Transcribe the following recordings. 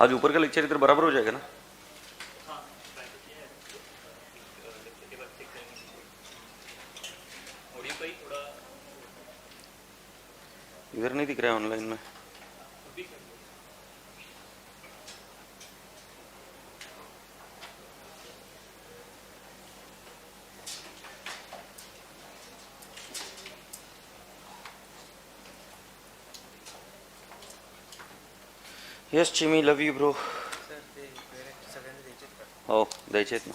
आज ऊपर का लेक्चर इधर बराबर हो जाएगा ना? इधर नहीं दिख रहा है ऑनलाइन में। Yes, Chimmy, love you, bro. ओ द्यायचे ना,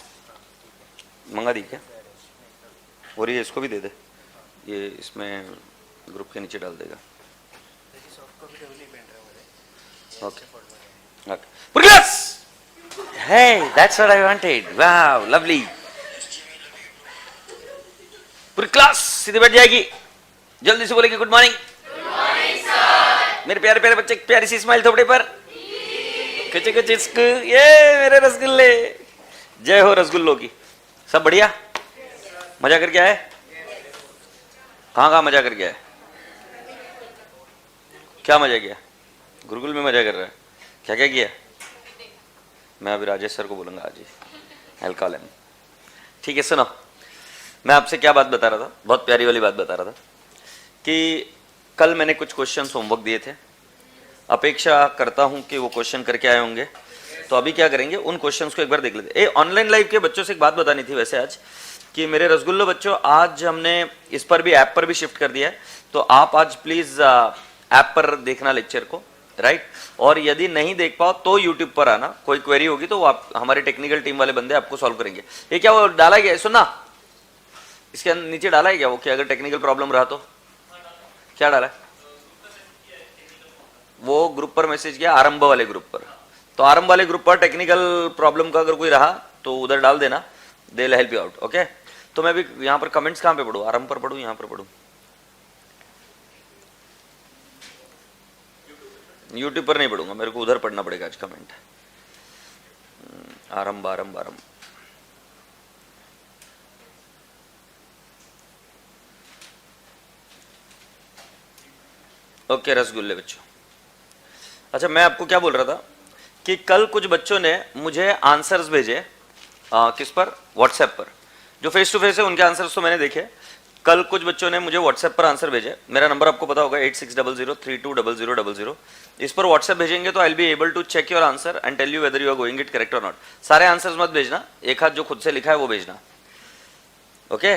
मंगा दी क्या? और ये इसको भी दे दे, ये इसमें ग्रुप के नीचे डाल देगा। Okay okay class, hey, that's what I wanted. Wow, lovely. पूरी क्लास सीधे बैठ जाएगी, जल्दी से बोलेगी गुड मॉर्निंग। मेरे प्यारे प्यारे बच्चे, प्यारी सी स्माइल थोपड़े पर। कुछ कुछ इश्क, ये मेरे रसगुल्ले। जय हो रसगुल्लों की। सब बढ़िया, मजा करके आए? कहाँ कहाँ मजा करके आए? क्या मजा किया? गुरुकुल में मजा कर रहा है? क्या क्या किया? मैं अभी राजेश सर को बोलूंगा आज ही, I'll call him। ठीक है, सुनो, मैं आपसे क्या बात बता रहा था, बहुत प्यारी वाली बात बता रहा था कि कल मैंने कुछ क्वेश्चंस होमवर्क दिए थे, अपेक्षा करता हूं कि वो क्वेश्चन करके आए होंगे। तो अभी क्या करेंगे, उन क्वेश्चंस को एक बार देख लेते। ऑनलाइन लाइव के बच्चों से एक बात बतानी थी वैसे आज, कि मेरे रसगुल्लो बच्चों, आज हमने इस पर भी, ऐप पर भी शिफ्ट कर दिया है, तो आप आज प्लीज ऐप पर देखना लेक्चर को, राइट। और यदि नहीं देख पाओ तो यूट्यूब पर आना, कोई क्वेरी होगी तो वो आप, हमारे टेक्निकल टीम वाले बंदे आपको सॉल्व करेंगे। ये क्या वो डाला गया है, सुनना, इसके नीचे डाला है क्या वो, कि अगर टेक्निकल प्रॉब्लम रहा तो? क्या डाला है वो? ग्रुप पर मैसेज किया, आरंभ वाले ग्रुप पर। तो आरंभ वाले ग्रुप पर टेक्निकल प्रॉब्लम का अगर कोई रहा तो उधर डाल देना, they will help you out, okay. तो मैं भी यहाँ पर कमेंट्स कहाँ पे पढ़ूँ, आरंभ पर पढ़ूँ, यहाँ पर पढ़ूँ? यूट्यूब पर नहीं पढ़ूंगा, मेरे को उधर पढ़ना पड़ेगा आज कमेंट। आरंभ आरंभ आरंभ, ओके रसगुल्ले बच्चों। अच्छा, मैं आपको क्या बोल रहा था कि कल कुछ बच्चों ने मुझे आंसर्स भेजे, किस पर? व्हाट्सएप पर। जो फेस टू फेस है उनके आंसर्स तो मैंने देखे, कल कुछ बच्चों ने मुझे व्हाट्सएप पर आंसर भेजे। मेरा नंबर आपको पता होगा 8600320000। इस पर व्हाट्सएप भेजेंगे तो I will be able to check your answer and tell you whether you are going it correct और नॉट। सारे आंसर्स मत भेजना, एक हाथ जो खुद से लिखा है वो भेजना, ओके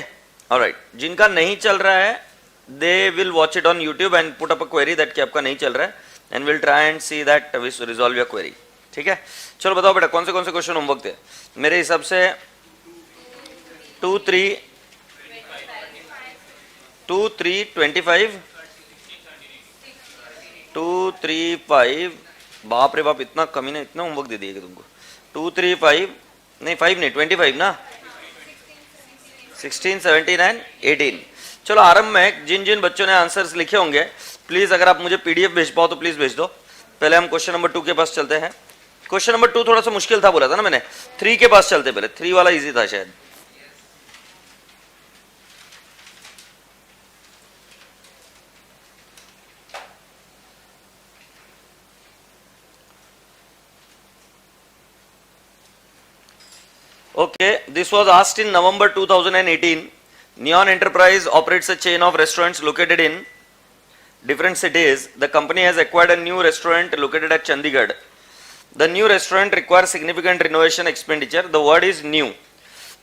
ऑलराइट। जिनका नहीं चल रहा है they will watch it on YouTube and put up a query that कि आपका नहीं चल रहा है, and will try and see that we resolve your query, ठीक है। चलो बताओ बेटा, कौन से क्वेश्चन होमवर्क थे? मेरे हिसाब से 2 3 25 2 3 5। बाप रे बाप, इतना कमी ने इतना होमवर्क दे दिया तुमको। 2 3 5 नहीं, 5 नहीं, 25 ना, 16 17 एंड 18। चलो आरंभ में जिन जिन बच्चों ने आंसर्स लिखे होंगे, प्लीज अगर आप मुझे पीडीएफ भेज पाओ तो प्लीज भेज दो। पहले हम क्वेश्चन नंबर 2 के पास चलते हैं। क्वेश्चन नंबर 2 थोड़ा सा मुश्किल था बोला था ना मैंने, 3 के पास चलते, पहले 3 वाला इजी था शायद। Okay, this was asked in November 2018. Neon Enterprise operates a chain of restaurants located in different cities. The company has acquired a new restaurant located at Chandigarh. The new restaurant requires significant renovation expenditure. The word is new.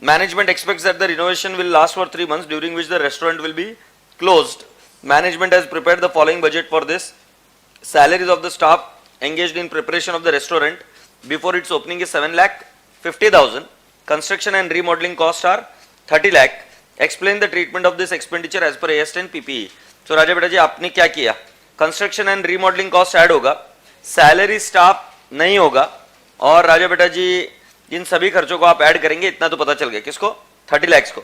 Management expects that the renovation will last for 3 months, during which the restaurant will be closed. Management has prepared the following budget for this. Salaries of the staff engaged in preparation of the restaurant before its opening is 7,50,000. Construction and remodeling costs are 30 lakh. Explain the treatment of this expenditure as per AS 10 PPE. So राजा बेटा जी, आपने क्या किया? Construction and remodelling cost add होगा, salary staff नहीं होगा, और राजा बेटा जी इन सभी खर्चों को आप ऐड करेंगे, इतना तो पता चल गया। किसको? 30 लाख को।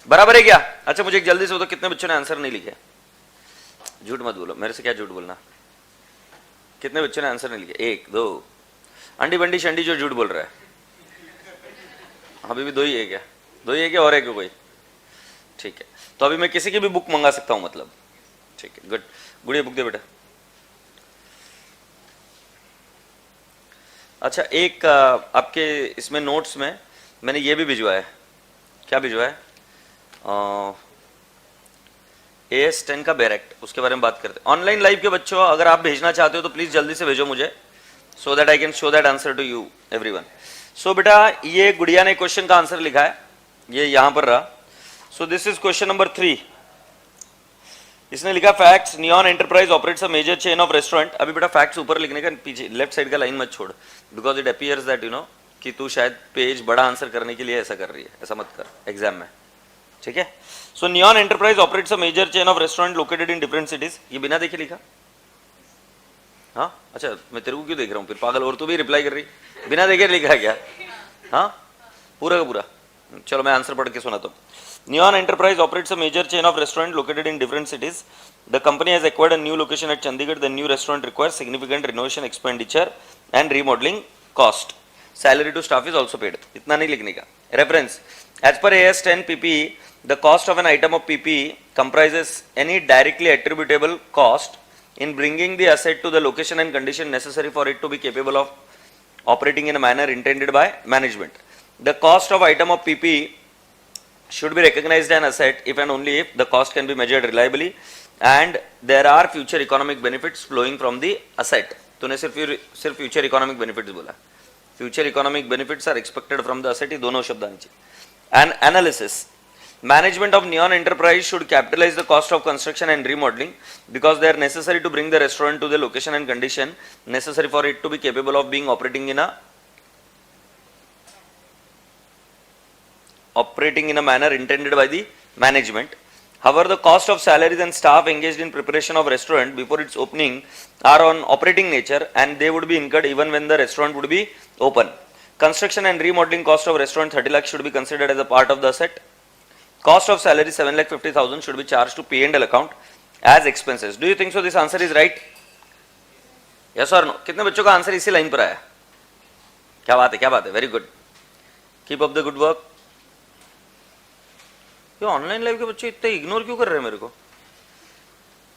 बराबर है क्या? अच्छा मुझे एक जल्दी से बताओ, कितने बच्चों ने आंसर नहीं लिखे? झूठ मत बोलो, मेरे से क्या झूठ बोलना। कितने बच्चों ने आंसर नहीं लिखे? 1 2 अंडी बंडी शंडी जो झूठ बोल रहा है। अभी भी 2 ही है क्या? 2 ही है क्या और है क्या कोई? ठीक है, तो अभी मैं किसी की भी बुक मंगा सकता हूं मतलब, ठीक है गुड। गुड़िया बुक दे बेटा। अच्छा, एक आपके इसमें नोट्स में मैंने ये भी भिजवाया है। क्या भिजवाया है? AS10 का बैरेक्ट, उसके बारे में बात करते हैं। ऑनलाइन लाइव के बच्चों, अगर आप भेजना चाहते हो तो प्लीज जल्दी से भेजो मुझे, so that I can show that answer to you everyone. So बेटा, ये गुड़िया ने क्वेश्चन का आंसर लिखा है, ये यहां पर रहा। So this is question number 3। इसने लिखा facts, neon enterprise operates a major chain of restaurant. अभी बेटा फैक्ट्स ऊपर लिखने का, पीछे लेफ्ट साइड का लाइन मत छोड़, because it appears that you know कि तू शायद पेज बड़ा आंसर करने के लिए ऐसा कर रही है। ऐसा मत कर एग्जाम में, ठीक है। So Neon enterprise operates a major chain of restaurant located in different cities. ये बिना देखे लिखा? हाँ, अच्छा, मैं तेरे को क्यों देख रहा हूँ फिर पागल, और तू भी रिप्लाई कर रही, बिना देखे लिखा है क्या? हाँ, पूरा का पूरा। चलो मैं आंसर पढ़ के सुनाता हूँ। Neon Enterprise operates a major chain of restaurants located in different cities. The company has acquired a new location at Chandigarh. The new restaurant requires significant renovation expenditure and remodeling cost. Salary to staff is also paid. इतना नहीं लिखने का। Reference: As per AS10 PPE, the cost of an item of PPE comprises any directly attributable cost in bringing the asset to the location and condition necessary for it to be capable of operating in a manner intended by management. The cost of item of PPE should be recognized an asset if and only if the cost can be measured reliably and there are future economic benefits flowing from the asset. तूने सिर्फ future economic benefits बोला, future economic benefits are expected from the asset, ये दोनों शब्द आने चाहिए। An analysis: management of Neon Enterprise should capitalize the cost of construction and remodeling because they are necessary to bring the restaurant to the location and condition necessary for it to be capable of being operating in a manner intended by the management. However, the cost of salaries and staff engaged in preparation of restaurant before its opening are on operating nature and they would be incurred even when the restaurant would be open. Construction and remodeling cost of restaurant 30 lakh should be considered as a part of the asset. Cost of salary 7,50,000 should be charged to P&L account as expenses. Do you think so? This answer is right? Yes or no? कितने बच्चों का answer इसी line पर आया? क्या बात है, क्या बात है, very good, keep up the good work. ये ऑनलाइन लाइव के बच्चे इतने इग्नोर क्यों कर रहे हैं मेरे को?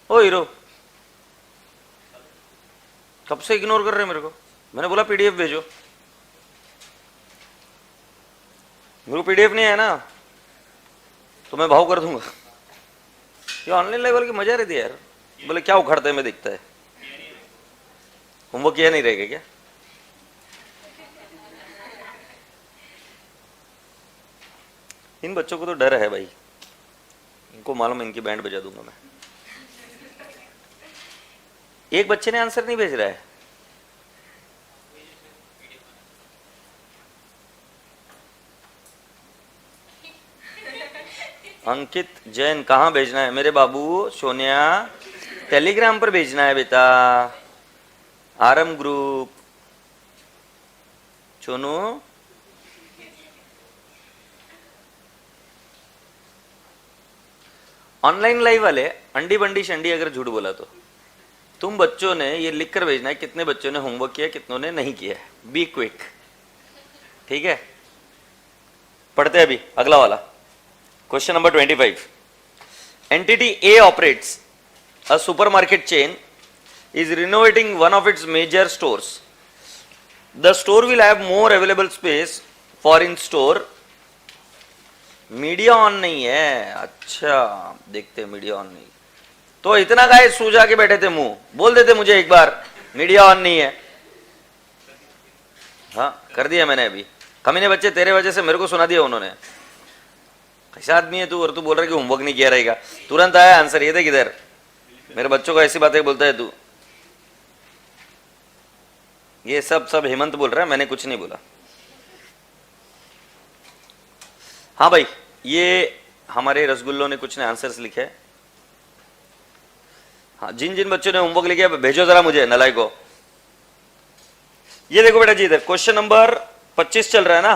ओ हीरो, कब से इग्नोर कर रहे हैं मेरे को? मैंने बोला पीडीएफ भेजो, मेरे को पीडीएफ नहीं है ना तो मैं भाव कर दूंगा। ये ऑनलाइन लाइव वाले की मजा रहती है यार। बोले क्या उखड़ते हैं मैं दिखता है, होमवर्क किया नहीं रहेगा क्या? इन बच्चों को तो डर है भाई, इनको मालूम है इनकी बैंड बजा दूंगा मैं। एक बच्चे ने आंसर नहीं भेज रहा है। अंकित जैन, कहाँ भेजना है मेरे बाबू? सोनिया, टेलीग्राम पर भेजना है बेटा, आरम ग्रुप। चोनू, ऑनलाइन लाइव वाले अंडी बंडी शंडी अगर झूठ बोला तो तुम बच्चों ने ये लिख कर भेजना है कितने बच्चों ने होमवर्क किया, कितनों ने नहीं किया है। बी क्विक, ठीक है। पढ़ते हैं अभी अगला वाला question number 25। Entity A operates a supermarket chain is renovating one of its major stores. The store will have more available space for in store. Media on नहीं है, अच्छा देखते मीडिया ऑन नहीं तो इतना गाय सूझा के बैठे थे, मुंह बोल देते मुझे एक बार मीडिया ऑन नहीं है। हाँ कर दिया मैंने अभी। कमीने बच्चे तेरे वजह से मेरे को सुना दिया उन्होंने। कैसा आदमी है तू, और तू बोल रहा है कि होमवर्क नहीं किया रहेगा। तुरंत आया आंसर, ये देख इधर, मेरे बच्चों को ऐसी बातें बोलता है तू। ये सब हेमंत बोल रहा है, मैंने कुछ नहीं बोला। हाँ भाई, ये हमारे रसगुल्लों ने कुछ ने आंसर्स लिखे। हाँ, जिन जिन बच्चों ने होमवर्क लिखे भेजो जरा मुझे, नलाई को। ये देखो बेटा जी, इधर क्वेश्चन नंबर 25 चल रहा है ना।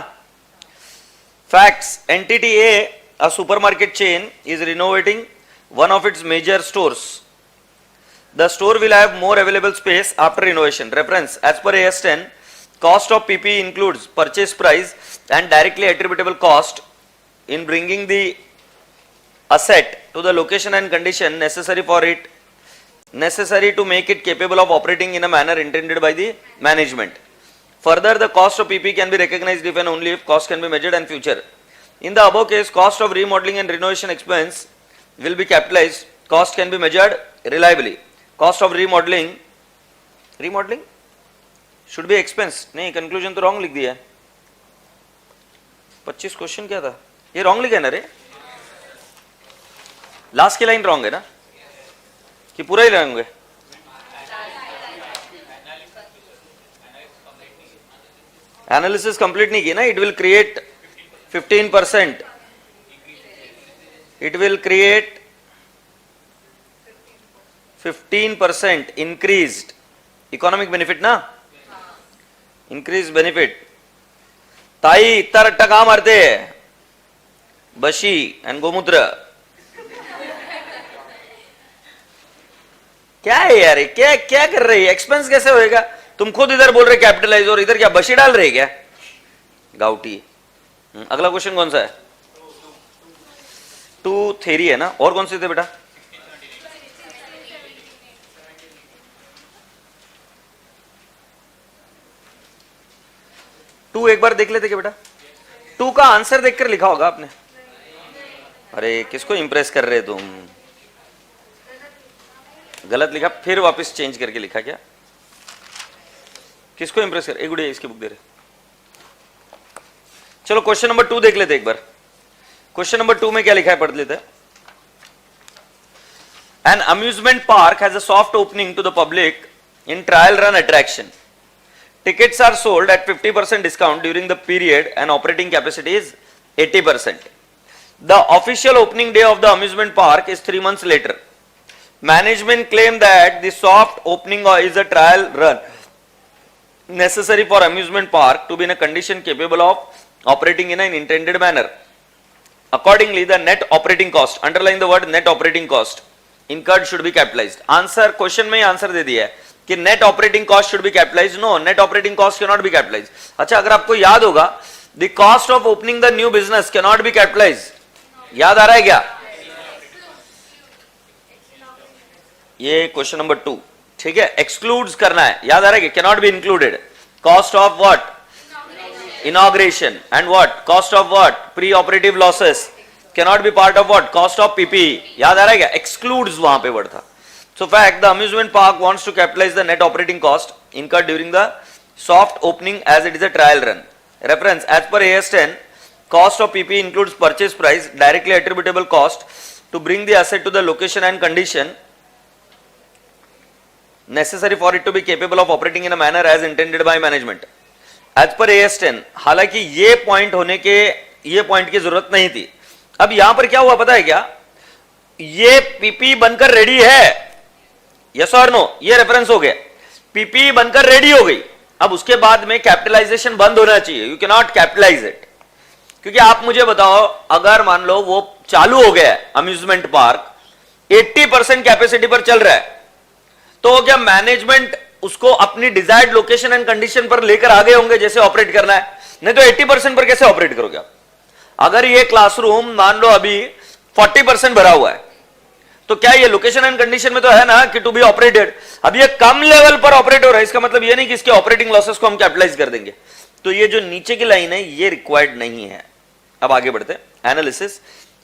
Facts: entity A, a supermarket chain, is renovating one of its major stores. The store will have more available space after renovation. Reference: as per AS10, cost of PPE includes purchase price and directly attributable cost in bringing the asset to the location and condition necessary to make it capable of operating in a manner intended by the management. Further, the cost of PP can be recognized if and only if cost can be measured in future. In the above case, cost of remodeling and renovation expense will be capitalized. Cost can be measured reliably. Cost of remodeling should be expense. नहीं, conclusion तो wrong लिख दिया है. 25 question क्या था? ये wrong लिखा है ना रे? लास्ट की लाइन wrong है ना? कि पूरा ही wrong है? एनालिसिस कंप्लीट नहीं किया ना. It will create 15%. It will create 15% increased economic benefit ना. Increase benefit. ताई इतना रट्टा कहां मारते हैं? बशी एंड गोमूत्र. क्या है यार? क्या क्या कर रही है? एक्सपेंस कैसे होएगा? तुम खुद इधर बोल रहे कैपिटलाइज और इधर क्या बशी डाल रहे क्या? गाउटी. अगला क्वेश्चन कौन सा है? 2 थ्योरी है ना. और कौन से थे बेटा? टू एक बार देख लेते क्या बेटा? 2 का आंसर देखकर लिखा होगा आपने. अरे किसको इंप्रेस कर रहे तुम? गलत लिखा, फिर वापस चेंज करके लिखा क्या? किसको इंप्रेस कर? एक गुड़िया इसकी बुक दे रहे. चलो क्वेश्चन नंबर 2 देख लेते एक बार. क्वेश्चन नंबर 2 में क्या लिखा है पढ़ लेते हैं. An amusement park has a soft opening to the public in trial run attraction. Tickets are sold at 50% discount during the period and operating capacity is 80%. The official opening day of the amusement park is 3 months later. Management claim that the soft opening is a trial run necessary for amusement park to be in a condition capable of operating in an intended manner. Accordingly, the net operating cost, underline the word net operating cost, incurred should be capitalized. Answer question में ही answer दे दिया है कि net operating cost should be capitalised. No, net operating cost can not be capitalised. अच्छा, अगर आपको याद होगा the cost of opening the new business can not be capitalised. याद आ रहा है क्या? ये क्वेश्चन नंबर 2. ठीक है, एक्सक्लूड्स करना है. याद आ रहा है कि can not be included. Cost of what? Inauguration. And what? Cost of what? Pre operative losses can not B part of what? Cost of PP. याद आ रहा है क्या? एक्सक्लूड्स वहां पे वर्ड था. So fact, the amusement park wants to capitalize the net operating cost incurred during the soft opening as it is a trial run. Reference, as per AS 10, cost of PP includes purchase price, directly attributable cost to bring the asset to the location and condition necessary for it to be capable of operating in a manner as intended by management. As per AS 10, हालांकि ये point होने के, ये point की जरूरत नहीं थी. अब यहां पर क्या हुआ पता है क्या? ये PP बनकर रेडी है. यस और नो? ये रेफरेंस हो गया. पीपी बनकर रेडी हो गई. अब उसके बाद में कैपिटलाइजेशन बंद होना चाहिए. You can not capitalise it. क्योंकि आप मुझे बताओ, अगर मान लो वो चालू हो गया है अम्यूजमेंट पार्क, 80% कैपेसिटी पर चल रहा है, तो क्या मैनेजमेंट उसको अपनी डिजायर्ड लोकेशन एंड कंडीशन पर लेकर आ गए होंगे जैसे ऑपरेट करना है? नहीं तो 80% पर कैसे ऑपरेट करोगे आप? अगर ये क्लासरूम मान लो अभी 40% भरा हुआ है, तो क्या ये लोकेशन एंड कंडीशन में तो है ना कि टू बी ऑपरेटेड. अब ये कम लेवल पर ऑपरेट हो रहा है, इसका मतलब ये नहीं कि इसके ऑपरेटिंग लॉसेस को हम कैपिटलाइज कर देंगे. तो ये जो नीचे की लाइन है ये रिक्वायर्ड नहीं है. अब आगे बढ़ते हैं. Analysis,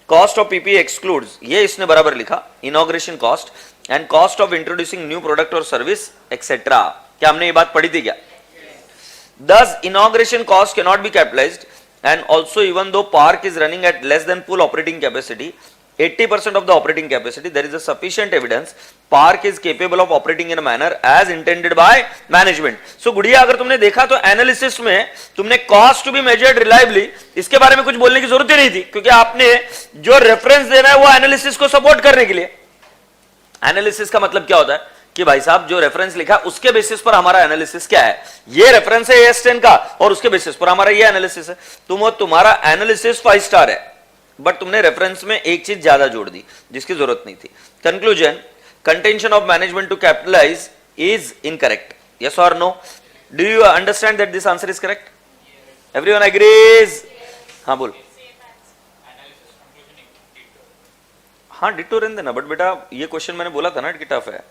cost of PP excludes, ये इसने बराबर लिखा, inauguration cost and cost of introducing new product और सर्विस एक्सेट्रा. क्या हमने ये बात पढ़ी थी क्या? Thus, inauguration cost cannot be capitalized, and also even though park is running at less than full operating capacity, 80% of the operating capacity, there is a sufficient evidence park is capable of operating in a manner as intended by management. So गुड़िया, अगर तुमने देखा तो analysis में तुमने cost to be measured reliably, इसके बारे में कुछ बोलने की जरूरत ही नहीं थी, क्योंकि आपने जो रेफरेंस देना है वो एनालिसिस को सपोर्ट करने के लिए. एनालिसिस का मतलब क्या होता है कि भाई साहब जो रेफरेंस लिखा उसके बेसिस पर हमारा एनालिसिस क्या है. ये रेफरेंस है AS 10 का और उसके बेसिस पर हमारा ये एनालिसिस है. तुम्हारा एनालिसिस 5 स्टार है, बट तुमने रेफरेंस में एक चीज ज्यादा जोड़ दी जिसकी जरूरत नहीं थी. Conclusion, contention of management to capitalize is incorrect. Yes और no? Do you understand that this answer is correct? Everyone agrees? हाँ बोल. हाँ डिटो रहने देना, बट बेटा ये क्वेश्चन मैंने बोला था ना कि टफ है.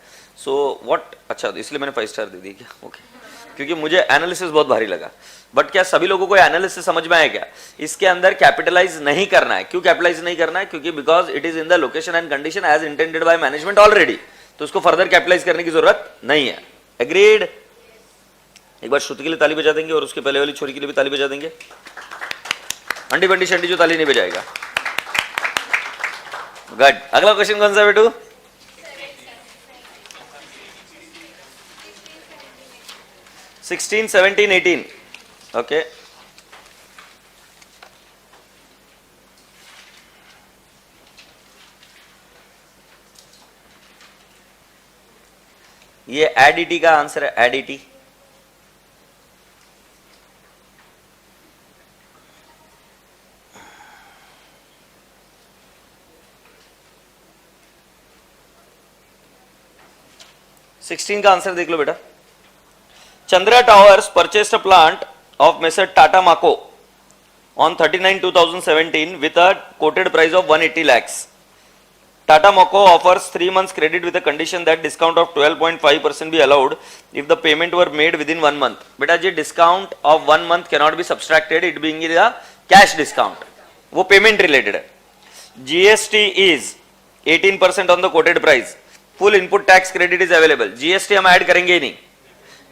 सो व्हाट, अच्छा इसलिए मैंने 5 स्टार दे दी क्या? ओके क्योंकि मुझे एनालिसिस बहुत भारी लगा। बट क्या सभी लोगों को एनालिसिस समझ में आया क्या? इसके अंदर कैपिटलाइज नहीं करना है। क्यों कैपिटलाइज नहीं करना है? क्योंकि because it is in the location and condition as intended by management already, तो उसको फर्दर कैपिटलाइज करने की जरूरत नहीं है। एग्रीड? एक बार श्रुति के लिए ताली बजा देंगे और उसके पहले वाली छोरी के लिए भी ताली बजा देंगे। अंडी बंडी शंडी जो ताली नहीं बजाएगा। गुड। अगला क्वेश्चन कौन सा बेटू? 16, 17, 18। ओके, ये एडीटी का आंसर है। एडीटी सिक्सटीन का आंसर देख लो बेटा। Chandra Towers purchased a plant of Messrs. Tata Mako on 39/2017 with a quoted price of 180 lakhs. Tata Mako offers 3 months credit with a condition that discount of 12.5% be allowed if the payment were made within 1 month. Beta ji, discount of 1 month cannot be subtracted, it being a cash discount. वो payment related है. GST is 18% on the quoted price. Full input tax credit is available. GST हम add करेंगे ही नहीं.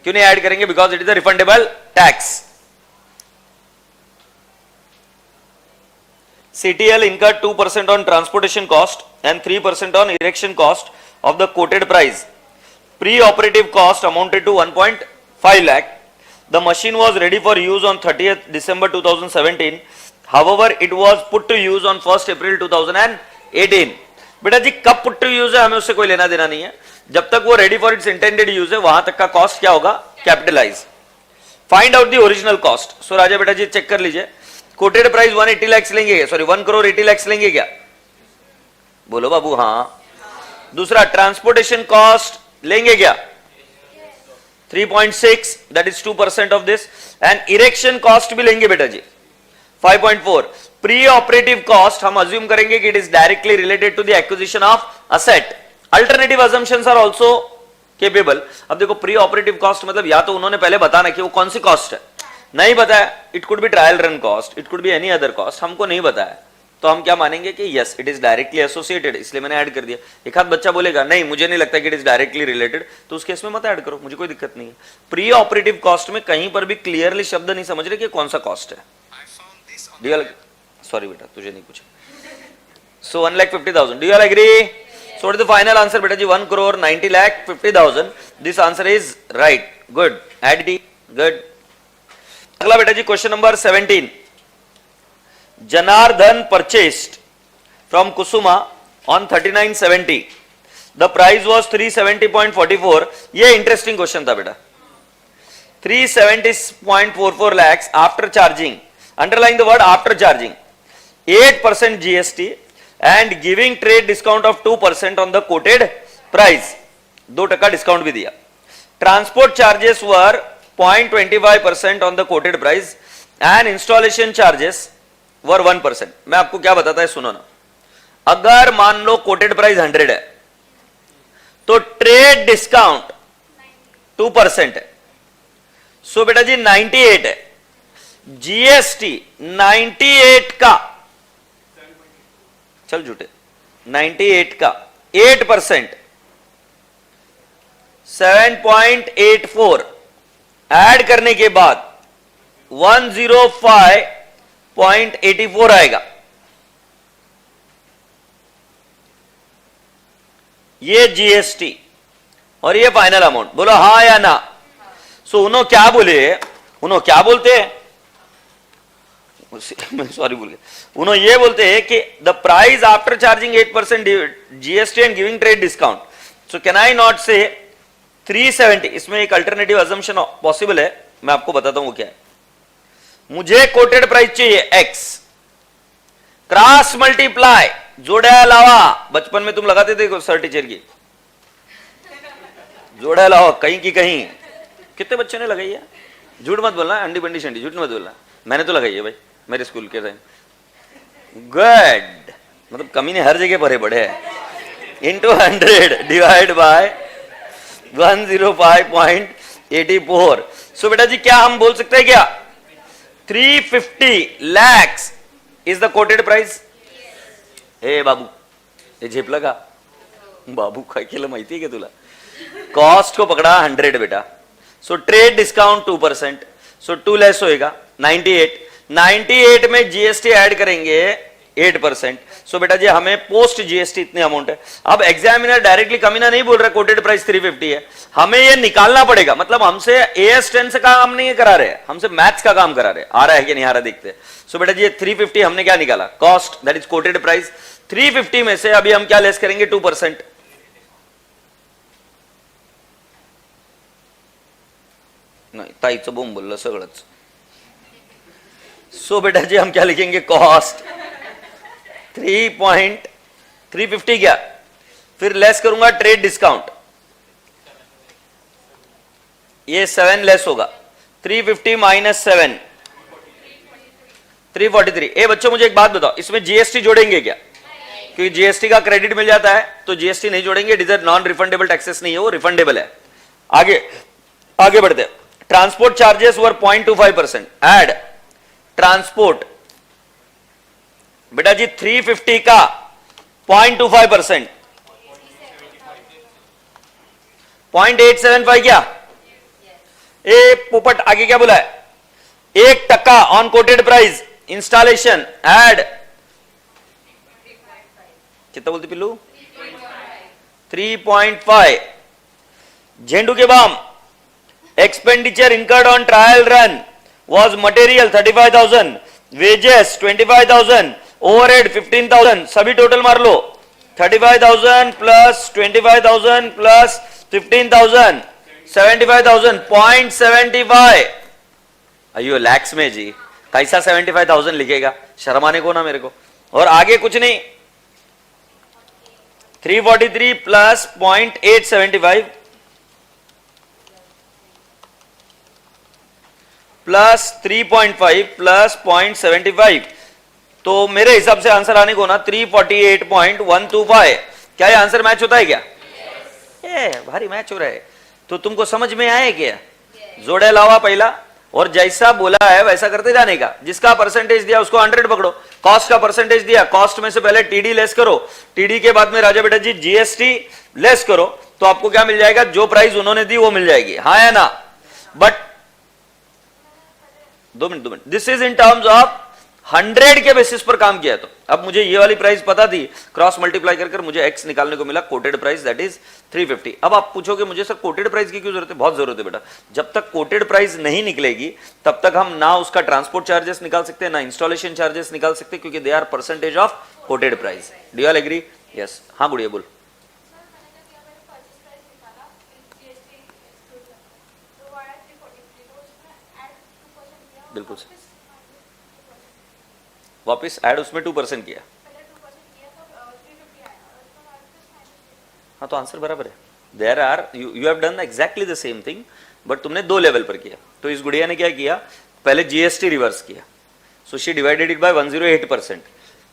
क्यों नहीं add करेंगे? Because it is a refundable tax. CTL incurred 2% on transportation cost and 3% on erection cost of the quoted price. Pre-operative cost amounted to 1.5 lakh. The machine was ready for use on 30th December 2017. However, it was put to use on 1st April 2018. बेटा जी कब put to use है हमें उससे कोई लेना देना नहीं है। जब तक वो ready for its intended use है वहां तक का कॉस्ट क्या होगा? Capitalize. Find out the original cost. So राजा बेटा जी चेक कर लीजिए। कोटेड प्राइस 180 लाख लेंगे, सॉरी 1 करोड़ 80 लाख लेंगे क्या? बोलो बाबू। हाँ। दूसरा ट्रांसपोर्टेशन कॉस्ट लेंगे क्या? 3.6, that is 2% of this. And erection cost भी लेंगे बेटा जी 5.4। प्री ऑपरेटिव कॉस्ट हम अज्यूम करेंगे कि it is directly related to the acquisition of asset. Alternative assumptions are also capable. अब देखो प्री ऑपरेटिव कॉस्ट मतलब या तो उन्होंने पहले बताना कि वो कौन सी कॉस्ट है, नहीं बताया, it could B trial run cost, it could be any other cost, हमको नहीं बताया, तो हम क्या मानेंगे कि yes it is directly associated, इसलिए मैंने ऐड कर दिया। एक आध बच्चा बोलेगा नहीं मुझे नहीं लगता कि इट इज डायरेक्टली रिलेटेड, तो उस केस में मत ऐड करो, मुझे कोई दिक्कत नहीं है। प्री ऑपरेटिव कॉस्ट में कहीं पर भी क्लियरली शब्द नहीं समझ रहे कि कौन सा कॉस्ट है। सॉरी बेटा तुझे नहीं पूछा। So 1,50,000, do you all agree? So what is the final answer बेटा जी? 1,90,50,000। This answer is right. Good. Add D. Good. अगला बेटा जी question number 17। Janardhan purchased from Kusuma on 3970. The price was 370.44. ये इंटरेस्टिंग क्वेश्चन था बेटा। 370.44 lakhs after charging, underline the word after charging, 8% GST and giving trade discount of 2% on the quoted price. 2% discount भी दिया। Transport charges were 0.25% on the quoted price and installation charges वर 1%। मैं आपको क्या बताता है सुनो ना। अगर मान लो कोटेड प्राइस 100 है तो ट्रेड डिस्काउंट 2% है। सो बेटा जी 98 है। जीएसटी 98 का, चल झूठे, 98 का 8% 7.84 ऐड करने के बाद 105.84 आएगा। ये जीएसटी और ये फाइनल अमाउंट। बोलो हाँ या ना। सो उन्होंने क्या बोले, उन्होंने क्या बोलते हैं, सॉरी बोल गया, उन्होंने ये बोलते हैं कि the price after charging 8% GST and giving trade discount. So can I not से 370? इसमें एक अल्टरनेटिव अजम्पशन पॉसिबल है, मैं आपको बताता हूं वो क्या है। मुझे कोटेड प्राइस चाहिए एक्स, क्रॉस मल्टीप्लाई, जोड़ा लावा, बचपन में तुम लगाते थे सर टीचर की, जोड़ा लावा कहीं की कहीं, कितने बच्चे ने लगाई है? झूठ मत बोलना, अंडी बंडी शंडी, झूठ मत बोलना, मैंने तो लगाई है भाई मेरे स्कूल के टाइम। गुड, मतलब कमी ने हर जगह भरे बड़े है। Into 100 divide by 105.84। सो बेटा जी क्या हम बोल सकते हैं क्या 350 lakhs is the quoted price? हे बाबू हे झेपलं का? बाबू काय केलं माहिती आहे का तुला? कॉस्ट को पकड़ा 100 बेटा, सो ट्रेड डिस्काउंट 2%, सो 2 लेस होएगा 98 में जीएसटी ऐड करेंगे 8%, सो बेटा जी हमें पोस्ट जीएसटी इतनी अमाउंट है। अब एग्जामिनर डायरेक्टली कमीना नहीं बोल रहा कोटेड प्राइस 350 है, हमें ये निकालना पड़ेगा, मतलब हमसे एएस 10 से काम नहीं करा रहे, हमसे मैथ्स का काम करा रहे, आ रहा है कि नहीं आ रहा देखते। सो बेटा जी ये 350 हमने क्या निकाला cost, that is coated price. 350 में से अभी हम क्या लेस करेंगे 2%, नाही ताईचं बोंब बोललं सगळंच। सो बेटा जी हम क्या लिखेंगे कॉस्ट 3.350 क्या, फिर लेस करूंगा ट्रेड डिस्काउंट, ये 7 लेस होगा 350 माइनस 7 343। ए बच्चों मुझे एक बात बताओ, इसमें जीएसटी जोड़ेंगे क्या? क्योंकि जीएसटी का क्रेडिट मिल जाता है तो जीएसटी नहीं जोड़ेंगे, it is non refundable taxes नहीं है, वो रिफंडेबल है। आगे बढ़ते हैं। ट्रांसपोर्ट चार्जेस वर 0.25%, एड ट्रांसपोर्ट बेटा जी 350 का 0.25%, 0.875 क्या? ए पोपट आगे क्या बोला है? 1% on quoted price installation, add कितना बोलती पिल्लू? 3.5। झेंडू के balm expenditure incurred on trial run was material 35,000, wages 25,000, overhead 15,000, सभी टोटल मार लो 35,000 प्लस 25,000 प्लस 15,000 75,000 0.75। अयो लैक्स में जी कैसा 75,000 लिखेगा, शर्माने को ना मेरे को। और आगे कुछ नहीं 343 प्लस 0.875 प्लस 3.5 प्लस 0.75, तो मेरे हिसाब से आंसर आने को ना 348.125। क्या ये आंसर मैच होता है क्या? भारी मैच हो रहा है, तो तुमको समझ में आए क्या? जोड़े लावा पहला, और जैसा बोला है वैसा करते जाने का। जिसका परसेंटेज दिया उसको 100 पकड़ो, कॉस्ट का परसेंटेज दिया, कॉस्ट में से पहले टीडी लेस करो, टीडी के बाद में राजा बेटा जी जीएसटी लेस करो, तो आपको क्या मिल जाएगा? जो प्राइस उन्होंने दी वो मिल जाएगी, हाँ या ना? But 2 minute, this is in terms of 100 के बेसिस पर काम किया। तो अब मुझे ये वाली प्राइस पता थी, क्रॉस मल्टीप्लाई कर मुझे एक्स निकालने को मिला, कोटेड प्राइस दैट इज 350। अब आप पूछोगे मुझे सर कोटेड प्राइस की क्यों जरूरत है? बहुत जरूरत है बेटा, जब तक कोटेड प्राइस नहीं निकलेगी तब तक हम ना उसका ट्रांसपोर्ट चार्जेस निकाल सकते हैं, ना इंस्टॉलेशन चार्जेस निकाल सकते, क्योंकि they are percentage of quoted price. Do you all agree? Yes. हाँ गुड़िया बोल। बिल्कुल वापस ऐड उसमें 2% किया, हाँ तो आंसर बराबर है। There are you have done exactly the same thing, but तुमने 2 लेवल पर किया। तो इस गुड़िया ने क्या किया, पहले जीएसटी रिवर्स किया, so she divided it by 108%,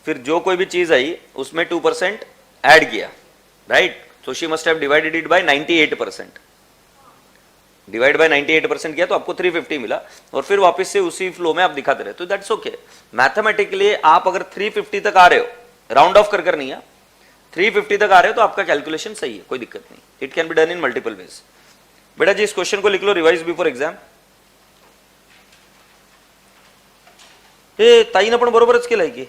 फिर जो कोई भी चीज आई उसमें 2% ऐड किया, right? So she must have divided it by 98%, divide by 98% किया तो आपको 350 मिला, और फिर वापस से उसी फ्लो में आप दिखाते रहे, तो दैट्स ओके। मैथमेटिकली आप अगर 350 तक आ रहे हो, राउंड ऑफ कर नहीं है, 350 तक आ रहे हो तो आपका कैलकुलेशन सही है, कोई दिक्कत नहीं। It can be done in multiple ways. बेटा जी इस क्वेश्चन को लिख लो, रिवाइज बिफोर एग्जाम। हे ताईनं पण बरोबरच केलंय की?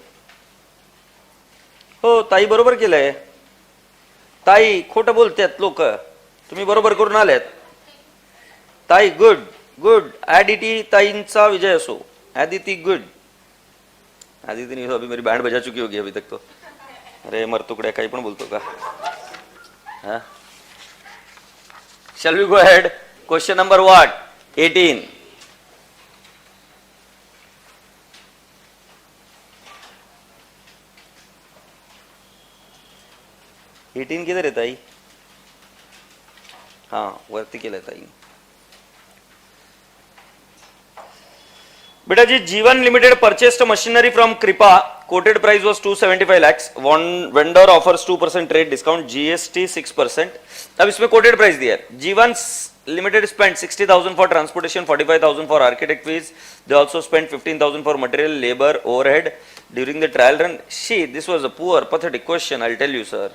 हो ताई बरोबर केलंय। ताई खोटं बोलतात लोक, तुम्ही बरोबर करून आलेत। ताई गुड गुड, एडिटी ताईंचा विजय असो। आदिति गुड, आदिति नहीं अभी मेरी बैंड बजा चुकी होगी अभी तक तो। अरे मरतुकड्या काही पण बोलतो का? हाँ shall we go ahead? Question number what? 18। किधर है ताई? हाँ वरती केलं ताई। बेटा जी जीवन लिमिटेड परचेस्ड मशीनरी फ्रॉम कृपा, quoted price was 275 lakhs, one vendor offers 2% trade discount, GST 6%। अब इसमें quoted price दिया है, जीवन Limited spent 60,000 for transportation, 45,000 for architect fees. They also spent 15,000 for material, labor, overhead during the trial run. See, this was a poor, pathetic question, I'll tell you, sir.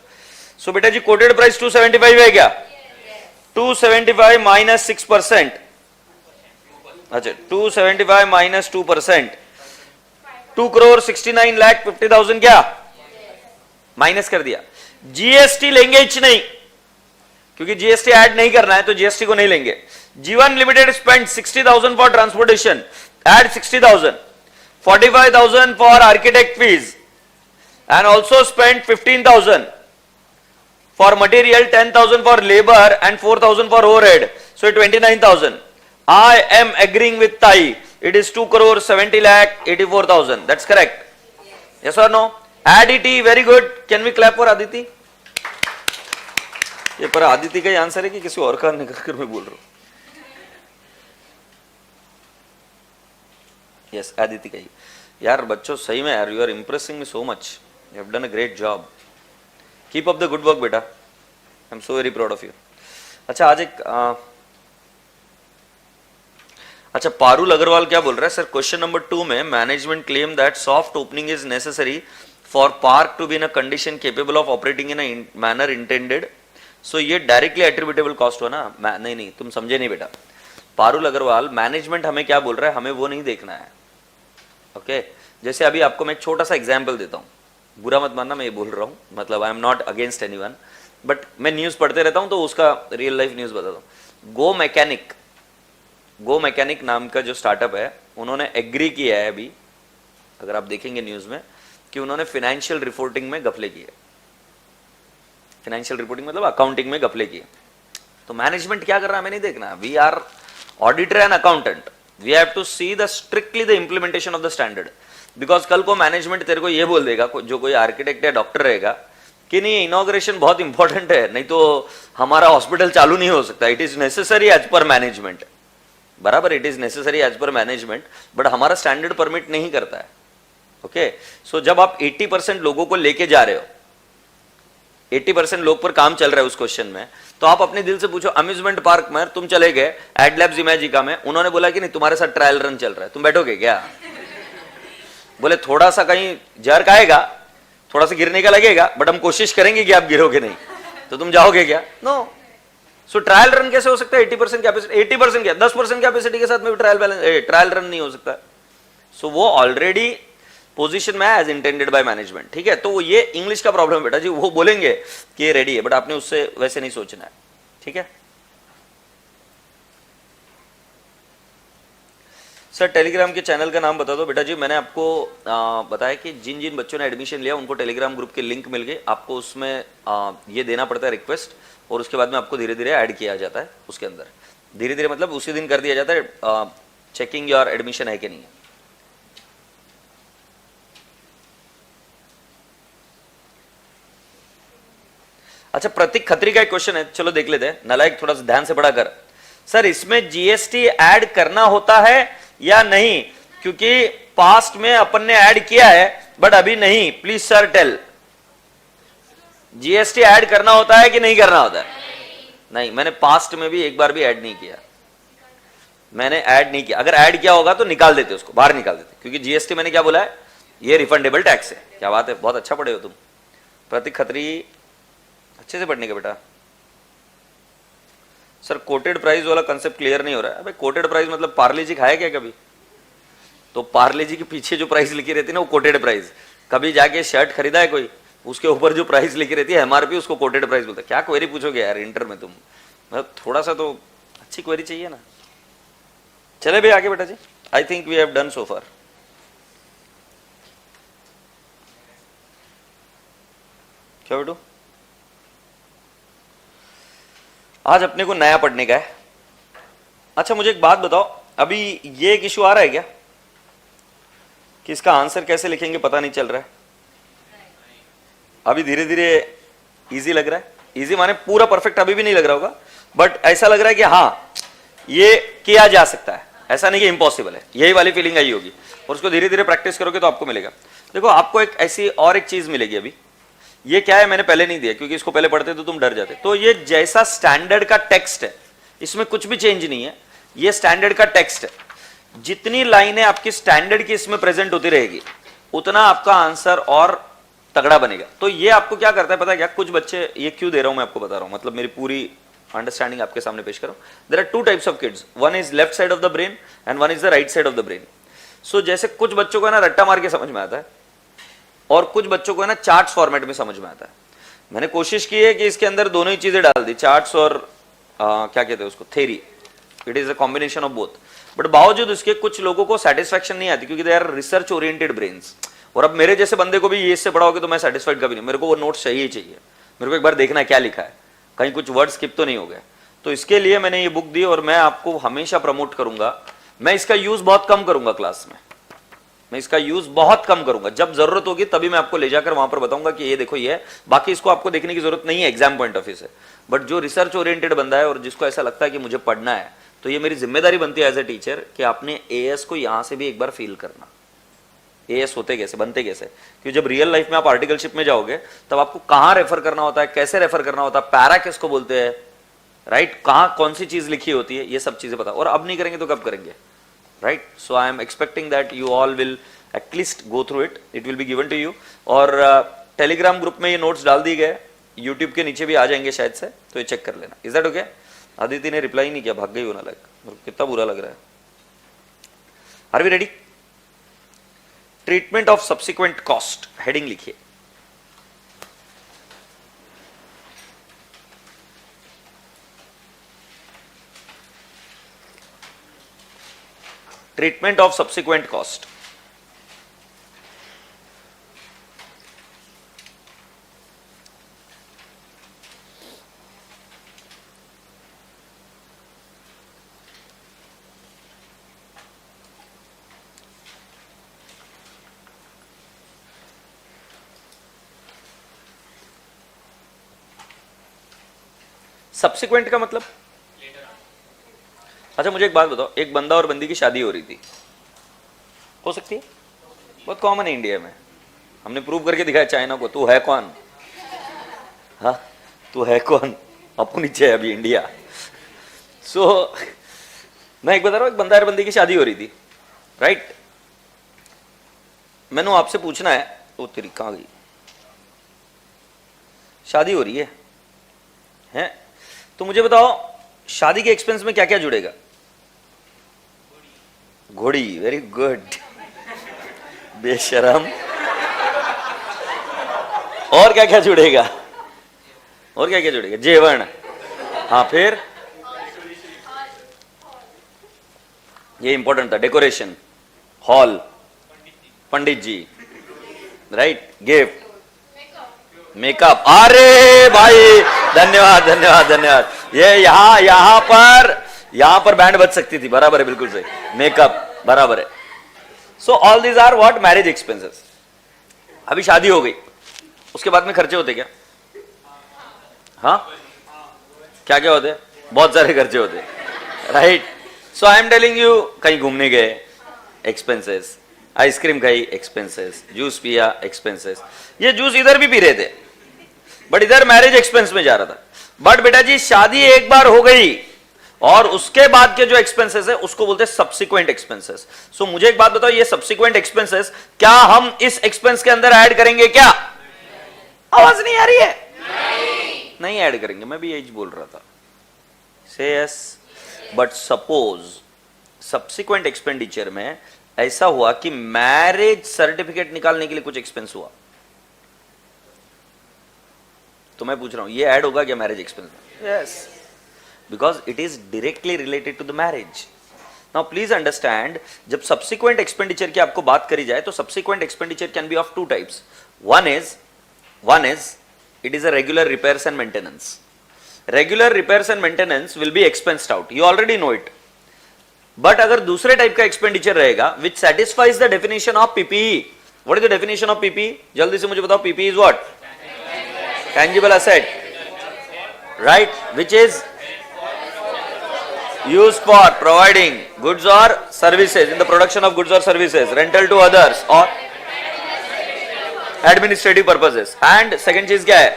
So, beta ji, quoted price 275 है क्या? 275 minus 6%. अच्छा, 275 minus 2%. 2 crore 69 lakh 50,000 क्या? Minus कर दिया. GST लेंगे etch नहीं, क्योंकि GST add नहीं करना है तो जीएसटी को नहीं लेंगे. जीवन limited spend 60,000 for transportation, add 60,000, 45,000 for architect fees and also spend 15,000 for material, 10,000 for labour and 4,000 for overhead. So 29,000. I am agreeing with Tai. It is 2 crore 70 lakh 84,000. That's correct. Yes or no? Aditi, very good. Can we clap for Aditi? ये पर आदिति का ही answer है कि किसी और का निकल कर मैं बोल रहा हूं? यस, आदिति का ही. यार बच्चों सही में यार, you are impressing me so much. You have done a great job. Keep up the good work बेटा. I am so very proud of you. अच्छा, आज एक अच्छा, पारुल अग्रवाल क्या बोल रहा है सर, क्वेश्चन नंबर 2 में management claim that soft opening is necessary for park to be in a condition capable of operating in a manner intended. So ये डायरेक्टली एट्रीब्यूटेबल कॉस्ट हो ना. नहीं, तुम समझे नहीं बेटा. पारुल अग्रवाल, मैनेजमेंट हमें क्या बोल रहा है, हमें वो नहीं देखना है. ओके, जैसे अभी आपको मैं एक छोटा सा एग्जाम्पल देता हूँ, बुरा मत मानना मैं ये बोल रहा हूँ, मतलब I am not against anyone, but मैं न्यूज पढ़ते रहता हूँ तो उसका रियल लाइफ न्यूज बताता हूँ. गो मैकेनिक नाम का जो स्टार्टअप है, उन्होंने एग्री किया है अभी, अगर आप देखेंगे न्यूज में, कि उन्होंने फाइनेंशियल रिपोर्टिंग में गफले किए. फाइनेंशियल रिपोर्टिंग मतलब अकाउंटिंग में गफले किए. तो मैनेजमेंट क्या कर रहा है हमें नहीं देखना. We are auditor and accountant, we have to see the strictly the implementation of the standard. Because कल को मैनेजमेंट तेरे को ये बोल देगा, जो कोई आर्किटेक्ट या डॉक्टर रहेगा, कि नहीं इनॉग्रेशन बहुत इंपॉर्टेंट है, नहीं तो हमारा हॉस्पिटल चालू नहीं हो सकता. It is necessary as per management. बराबर, it is necessary as per management, but हमारा स्टैंडर्ड परमिट नहीं करता है. ओके, सो जब आप 80% लोगों को लेके जा रहे हो, 80% लोग पर काम चल रहा है उस क्वेश्चन में, तो आप अपने दिल से पूछो, अम्यूजमेंट पार्क में तुम चले गए, एडलैब्स इमेजिका में, उन्होंने बोला कि नहीं तुम्हारे साथ ट्रायल रन चल रहा है, तुम बैठोगे क्या? बोले थोड़ा सा कहीं जर्क आएगा, थोड़ा सा गिरने का लगेगा, बट हम कोशिश करेंगे कि आप गिरोगे नहीं, तो तुम जाओगे क्या? नो. सो ट्रायल रन कैसे हो सकता है? 80% कैपेसिटी, 80% क्या 10% कैपेसिटी के साथ में भी ट्रायल रन नहीं हो सकता. सो वो ऑलरेडी पोजीशन में एज इंटेंडेड बाय मैनेजमेंट. ठीक है, तो ये इंग्लिश का प्रॉब्लम है बेटा जी. वो बोलेंगे कि ये रेडी है, बट आपने उससे वैसे नहीं सोचना है. ठीक है सर, टेलीग्राम के चैनल का नाम बता दो बेटा जी. मैंने आपको बताया कि जिन जिन बच्चों ने एडमिशन लिया उनको टेलीग्राम ग्रुप के लिंक मिल गई. आपको उसमें ये देना पड़ता है रिक्वेस्ट, और उसके बाद में आपको धीरे धीरे ऐड किया जाता है उसके अंदर. धीरे धीरे मतलब उसी दिन कर दिया जाता है चेकिंग योर एडमिशन है कि नहीं है. अच्छा, प्रतीक खत्री का एक क्वेश्चन है, चलो देख लेते हैं. नालायक, थोड़ा सा ध्यान से पढ़ा कर. सर, इसमें जीएसटी ऐड करना होता है या नहीं, क्योंकि पास्ट में अपन ने ऐड किया है बट अभी नहीं. Please sir tell. GST add करना होता है कि नहीं करना होता है? नहीं, मैंने पास्ट में भी एक बार भी ऐड नहीं किया. मैंने ऐड नहीं किया. अगर ऐड किया होगा तो निकाल देते, उसको बाहर निकाल देते, क्योंकि जीएसटी मैंने क्या बोला है, ये रिफंडेबल टैक्स है. क्या बात है, बहुत अच्छा पढ़े हो तुम. प्रतीक खत्री, अच्छे से पढ़ने का बेटा. सर, कोटेड प्राइस वाला कंसेप्ट क्लियर नहीं हो रहा है. अबे कोटेड प्राइस मतलब पार्ले जी खाया क्या कभी? तो पार्ले जी के पीछे जो प्राइस लिखी रहती है ना, वो कोटेड प्राइस. कभी जाके शर्ट खरीदा है कोई, उसके ऊपर जो प्राइस लिखी रहती है एमआरपी, उसको कोटेड प्राइस बोलते हैं. क्या क्वेरी पूछोगे यार इंटर में तुम, मतलब थोड़ा सा तो अच्छी क्वेरी चाहिए ना. चले भाई आगे बेटा जी. I think we have done so far. क्या बेटू, आज अपने को नया पढ़ने का है. अच्छा, मुझे एक बात बताओ, अभी ये एक इशू आ रहा है क्या कि इसका आंसर कैसे लिखेंगे पता नहीं चल रहा है? अभी धीरे धीरे इजी लग रहा है. इजी माने पूरा परफेक्ट अभी भी नहीं लग रहा होगा, बट ऐसा लग रहा है कि हाँ ये किया जा सकता है, ऐसा नहीं कि इम्पॉसिबल है. यही वाली फीलिंग आई होगी, और उसको धीरे धीरे प्रैक्टिस करोगे तो आपको मिलेगा. देखो, आपको एक ऐसी और एक चीज मिलेगी. अभी ये क्या है मैंने पहले नहीं दिया, क्योंकि इसको पहले पढ़ते तो तुम डर जाते. तो ये जैसा स्टैंडर्ड का टेक्स्ट है, इसमें कुछ भी चेंज नहीं है, ये स्टैंडर्ड का टेक्स्ट है। जितनी लाइनें आपकी स्टैंडर्ड की इसमें प्रेजेंट होती रहेगी उतना आपका आंसर और तगड़ा बनेगा। तो ये आपको क्या करता है पता है क्या, कुछ बच्चे, ये क्यों दे रहा हूं मैं आपको बता रहा हूं, मतलब मेरी पूरी अंडरस्टैंडिंग आपके सामने पेश करो। There are two types of kids, one is left side of the brain and one is the right side of the brain. So जैसे कुछ बच्चों को है ना रट्टा मार के समझ में आता है और कुछ बच्चों को है ना चार्ट्स फॉर्मेट में समझ में आता है। मैंने कोशिश की है कि इसके अंदर दोनों ही चीजें डाल दी, चार्ट्स और क्या कहते हैं उसको, theory. It is a combination of both, but बावजूद उसके कुछ लोगों को सेटिस्फैक्शन नहीं आती क्योंकि they are research oriented brains. और अब मेरे जैसे बंदे को भी ये इससे पढ़ाओगे तो मैं सेटिस्फाइड कभी नहीं, मेरे को वो नोट्स चाहिए ही चाहिए, मेरे को एक बार देखना है क्या लिखा है, कहीं कुछ वर्ड स्किप तो नहीं हो गया। तो इसके लिए मैंने ये बुक दी और मैं आपको हमेशा प्रमोट करूंगा। मैं इसका यूज बहुत कम करूंगा क्लास में, मैं इसका यूज बहुत कम करूंगा, जब जरूरत होगी तभी मैं आपको ले जाकर वहां पर बताऊंगा कि ये देखो ये है। बाकी इसको आपको देखने की जरूरत नहीं है एग्जाम पॉइंट ऑफ व्यू से, बट जो रिसर्च ओरिएंटेड बंदा है और जिसको ऐसा लगता है कि मुझे पढ़ना है, तो ये मेरी जिम्मेदारी बनती है एज ए टीचर कि आपने एएस को यहां से भी एक बार फील करना। एएस होते कैसे, बनते कैसे, क्योंकि जब रियल लाइफ में आप आर्टिकलशिप में जाओगे तब आपको कहां रेफर करना होता है, कैसे रेफर करना होता है, पैरा किसको बोलते हैं, राइट, कहां कौन सी चीज लिखी होती है, ये सब चीजें पता। और अब नहीं करेंगे तो कब करेंगे, right. So I am expecting that you all will at least go through it, it will be given to you. और टेलीग्राम ग्रुप में ये नोट्स डाल दिए गए, यूट्यूब के नीचे भी आ जाएंगे शायद से, तो ये चेक कर लेना। Is that okay? अदिति ने रिप्लाई नहीं किया, भाग गई होना, लग कितना बुरा लग रहा है। Are we ready? Treatment of subsequent cost, heading लिखिए। Treatment of subsequent cost. Subsequent का मतलब, अच्छा मुझे एक बात बताओ, एक बंदा और बंदी की शादी हो रही थी, हो सकती है, बहुत कॉमन है इंडिया में, हमने प्रूव करके दिखाया चाइना को, तू है कौन, हाँ तू है कौन, आपको नीचे है अभी इंडिया। सो मैं एक बता रहा हूं, एक बंदा और बंदी की शादी हो रही थी, राइट। मैंने आपसे पूछना है, वो तेरी कहां गई, शादी हो रही है? तो मुझे बताओ शादी के एक्सपेंस में क्या क्या जुड़ेगा? घोड़ी, वेरी गुड, बेशरम। और क्या क्या जुड़ेगा? और क्या क्या जुड़ेगा? जेवण, हाँ, फिर ये इंपॉर्टेंट था, डेकोरेशन, हॉल, पंडित जी, राइट, गिफ्ट, मेकअप। अरे भाई धन्यवाद धन्यवाद धन्यवाद, ये यहां पर बैंड बज सकती थी, बराबर है, बिल्कुल सही, मेकअप बराबर है। So all these are what, marriage expenses. अभी शादी हो गई, उसके बाद में खर्चे होते क्या? हाँ, क्या क्या होते? बहुत सारे खर्चे होते, right. So I am telling you, कहीं घूमने गए, एक्सपेंसेस, आइसक्रीम खाई, एक्सपेंसेस, जूस पिया, एक्सपेंसेस। ये जूस इधर भी पी रहे थे, बट इधर मैरिज एक्सपेंस में जा रहा था। बट बेटा जी शादी एक बार हो गई और उसके बाद के जो एक्सपेंसेस है उसको बोलते हैं सब्सिक्वेंट एक्सपेंसेस। सो मुझे एक बात बताओ, ये सब्सिक्वेंट एक्सपेंसेस क्या हम इस एक्सपेंस के अंदर ऐड करेंगे क्या? आवाज नहीं आ रही है? नहीं ऐड करेंगे, मैं भी यही बोल रहा था, से yes. But suppose subsequent expenditure में ऐसा हुआ कि मैरिज सर्टिफिकेट निकालने के लिए कुछ एक्सपेंस हुआ, तो मैं पूछ रहा हूं ये ऐड होगा क्या मैरिज एक्सपेंस में? Yes, because it is directly related to the marriage. Now please understand, जब सब्सिक्वेंट एक्सपेंडिचर की आपको बात करी जाए तो subsequent expenditure can be of two types. One is it is a regular repairs and maintenance. Regular repairs and maintenance will be expensed out, you already know it. But अगर दूसरे type का expenditure रहेगा which satisfies the definition of PPE. What is the definition of PPE? जल्दी से मुझे बताओ, PPE is what? Tangible asset, right, which is used for providing goods or services, in the production of goods or services, rental to others or administrative purposes. And second चीज क्या है?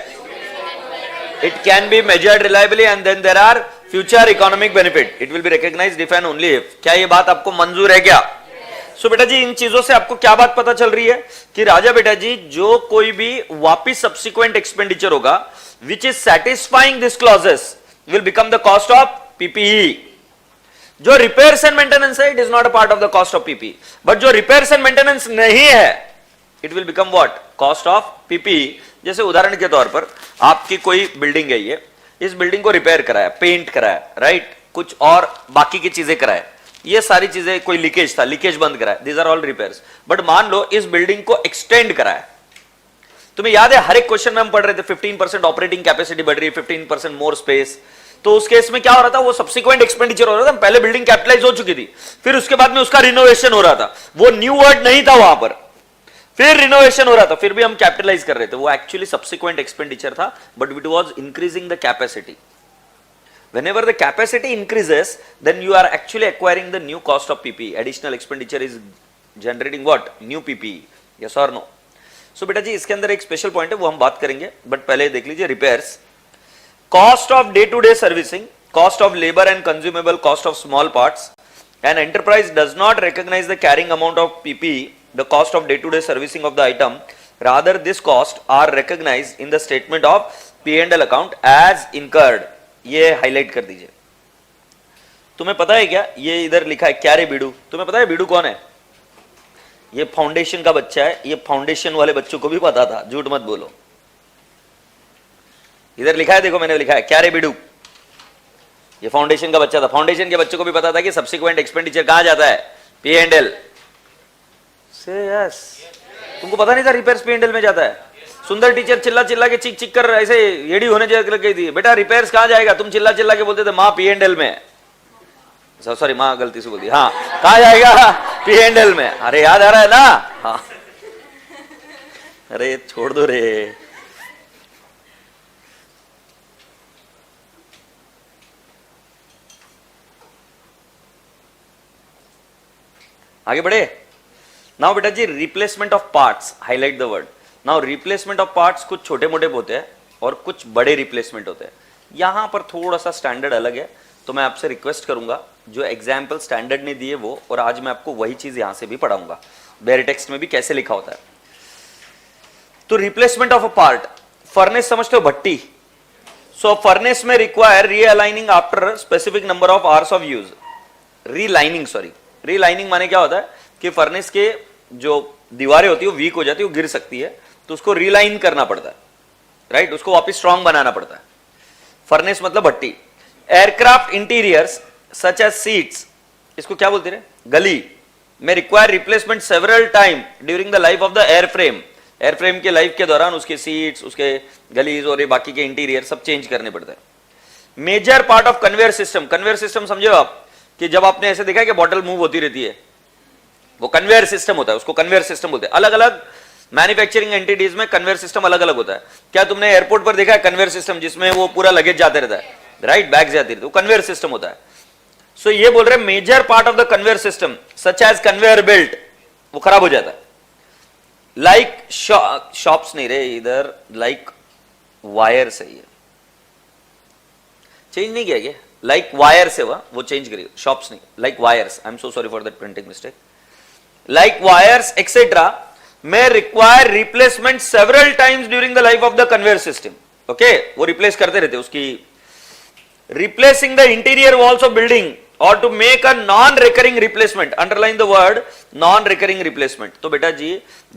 It can be measured reliably and then there are future economic benefit, it will be recognised if and only if. क्या ये बात आपको मंजूर है क्या? सो बेटा जी इन चीजों से आपको क्या बात पता चल रही है कि राजा बेटा जी जो कोई भी वापिस सब्सिक्वेंट एक्सपेंडिचर होगा which is satisfying this clauses will become the cost of PPE. जो रिपेयर्स एंड मेंटेनेंस है it is not a part of the cost of PP, but जो रिपेयर्स एंड मेंटेनेंस नहीं है it will become what? Cost of PP. जैसे उदाहरण के तौर पर आपकी कोई बिल्डिंग है, ये इस बिल्डिंग को रिपेयर कराया, पेंट कराया, राइट, कुछ और बाकी की चीजें कराए, ये सारी चीजें, कोई लीकेज था, लीकेज बंद कराया, these are all repairs. But मान लो इस बिल्डिंग को एक्सटेंड कराया, तुम्हें याद है हर एक क्वेश्चन में हम पढ़ रहे थे 15% ऑपरेटिंग कैपेसिटी बढ़ रही है, 15% मोर स्पेस। तो उस केस में क्या हो रहा था? वो सब्सिक्वेंट एक्सपेंडिचर हो रहा था, पहले बिल्डिंग कैपिटलाइज हो चुकी थी, फिर उसके बाद में उसका रिनोवेशन हो रहा था, वो न्यू वर्ड नहीं था वहां पर, फिर रिनोवेशन हो रहा था, फिर भी हम कैपिटलाइज कर रहे थे, वो एक्चुअली सब्सिक्वेंट एक्सपेंडिचर था, but it was increasing the capacity. Whenever the capacity increases, then you are actually acquiring the new cost of PPE. Additional expenditure is generating what? New PPE. Yes or no? So बेटा जी इसके अंदर एक special point है, वो हम बात करेंगे, बट पहले देख लीजिए repairs, cost of day to day servicing, cost of labour and consumable, cost of small parts. An enterprise does not recognize the carrying amount of PPE, the cost of day to day servicing of the item. Rather, this cost are recognized in the statement of P&L account as incurred. ये highlight कर दीजिए। तुम्हें पता है क्या, ये इधर लिखा है क्या रे बीडू? तुम्हें पता है बीडू कौन है? ये फाउंडेशन का बच्चा है, ये फाउंडेशन वाले बच्चों को भी पता था, झूठ मत बोलो। इधर लिखा है, देखो मैंने लिखा है क्या रे बीडू, ये फाउंडेशन का बच्चा था, फाउंडेशन के बच्चों को भी पता था कि सब्सिक्वेंट एक्सपेंडिचर कहां जाता है? P&L से। यस, तुमको पता नहीं था रिपेयर्स P&L में जाता है? सुंदर टीचर चिल्ला चिल्ला के चीख चीख कर ऐसे येड़ी होने लग गई थी, बेटा रिपेयर्स कहां जाएगा? तुम चिल्ला चिल्ला के बोलते थे माँ P&L में, सॉरी माँ गलती से बोल दी, हाँ कहां जाएगा? P&L में। अरे याद आ रहा है ना? हाँ, अरे छोड़ दो रे। आगे बढ़े। नाउ बेटा जी replacement of parts, highlight the word. Now replacement of parts कुछ छोटे मोटे होते हैं और कुछ बड़े रिप्लेसमेंट होते हैं। यहां पर थोड़ा सा स्टैंडर्ड अलग है, तो मैं आपसे रिक्वेस्ट करूंगा जो एग्जाम्पल स्टैंडर्ड ने दिए वो, और आज मैं आपको वही चीज यहां से भी पढ़ाऊंगा, बेयर टेक्स्ट में भी कैसे लिखा होता है। तो replacement of a part, furnace समझते हो, भट्टी। सो फर्नेस में require realigning after specific number of hours of use. Relining, sorry, relining माने क्या होता है कि फर्नेस के जो दीवारें होती है वो वीक हो जाती है, वो गिर सकती है, तो उसको रीलाइन करना पड़ता है, राइट, उसको वापस स्ट्रांग बनाना पड़ता है। फर्नेस मतलब भट्टी। Aircraft interiors such as seats, इसको क्या बोलते हैं? Galley may require replacement several time during the life of the airframe. Airframe के लाइफ के दौरान उसके सीट्स, उसके गलीज और ये बाकी के इंटीरियर सब चेंज करने पड़ते हैं। Major part of conveyor system, conveyor system समझो आप कि जब आपने ऐसे देखा है कि बॉटल मूव होती रहती है, वो कन्वेयर सिस्टम होता है, उसको कन्वेयर सिस्टम बोलते हैं। अलग अलग मैन्युफैक्चरिंग एंटिटीज में कन्वेयर सिस्टम अलग अलग होता है। क्या तुमने एयरपोर्ट पर देखा है कन्वेयर सिस्टम जिसमें वो पूरा लगेज जाते रहता है, राइट, बैग जाती रहती है, वो कन्वेयर सिस्टम होता है। सो ये बोल रहे हैं major part of the conveyor system such as conveyor belt, वो खराब हो जाता है। लाइक शॉप्स नहीं रहे इधर, लाइक वायर से, ये चेंज नहीं किया गया, लाइक वायर से वो चेंज करिए, शॉप्स नहीं, like wires. I am so sorry for that printing mistake. Like wires etcetera may require replacement several times during the life of the conveyor system. Okay, वो replace करते रहते उसकी। Replacing the interior walls of building or to make a non-recurring replacement. Underline the word non-recurring replacement. तो बेटा जी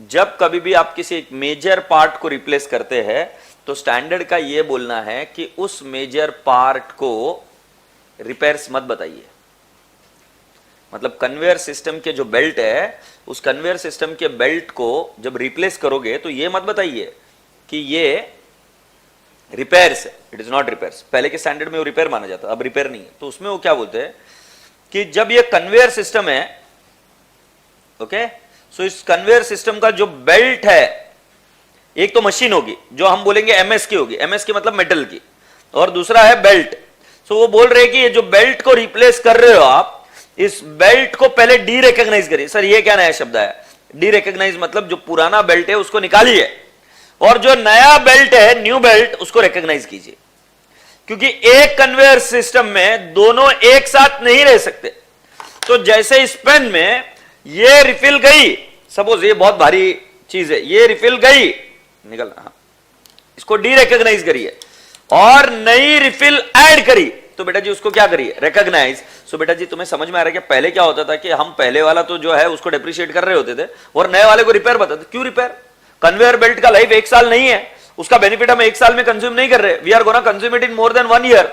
जब कभी भी आप किसी एक मेजर पार्ट को रिप्लेस करते हैं तो स्टैंडर्ड का ये बोलना है कि उस मेजर पार्ट को रिपेयर्स मत बताइए। मतलब कन्वेयर सिस्टम के जो बेल्ट है, उस कन्वेयर सिस्टम के बेल्ट को जब रिप्लेस करोगे तो ये मत बताइए कि ये रिपेयर्स है, इट इज नॉट रिपेयर्स। पहले के स्टैंडर्ड में वो रिपेयर माना जाता, अब रिपेयर नहीं है। तो उसमें वो क्या बोलते हैं कि जब ये कन्वेयर सिस्टम है, ओके, सो इस कन्वेयर सिस्टम का जो बेल्ट है, एक तो मशीन होगी जो हम बोलेंगे एमएस की होगी, एमएस की मतलब मेटल की, और दूसरा है बेल्ट। सो वो बोल रहे हैं कि ये जो बेल्ट को रिप्लेस कर रहे हो आप, इस बेल्ट को पहले डी रिकॉग्नाइज करिए। सर ये क्या नया शब्द है? डी रिकॉग्नाइज मतलब जो पुराना बेल्ट है उसको निकालिए और जो नया बेल्ट है, न्यू बेल्ट, उसको रिकॉग्नाइज कीजिए। क्योंकि एक कन्वेयर सिस्टम में दोनों एक साथ नहीं रह सकते। तो जैसे इस पेन में ये रिफिल गई, सपोज ये बहुत भारी चीज है, ये रिफिल गई, निकल, हाँ, इसको डी रिकॉग्नाइज करिए और नई रिफिल ऐड करी, तो बेटा जी उसको क्या करिए, रिकॉग्नाइज। सो बेटा जी तुम्हें समझ में आ रहा है कि पहले क्या होता था कि हम पहले वाला तो जो है उसको डेप्रिशिएट कर रहे होते थे और नए वाले को रिपेयर बताते। क्यों रिपेयर? कन्वेयर बेल्ट का लाइफ 1 साल नहीं है, उसका बेनिफिट हम 1 साल में कंज्यूम नहीं कर रहे, we are gonna consume it in more than 1 year.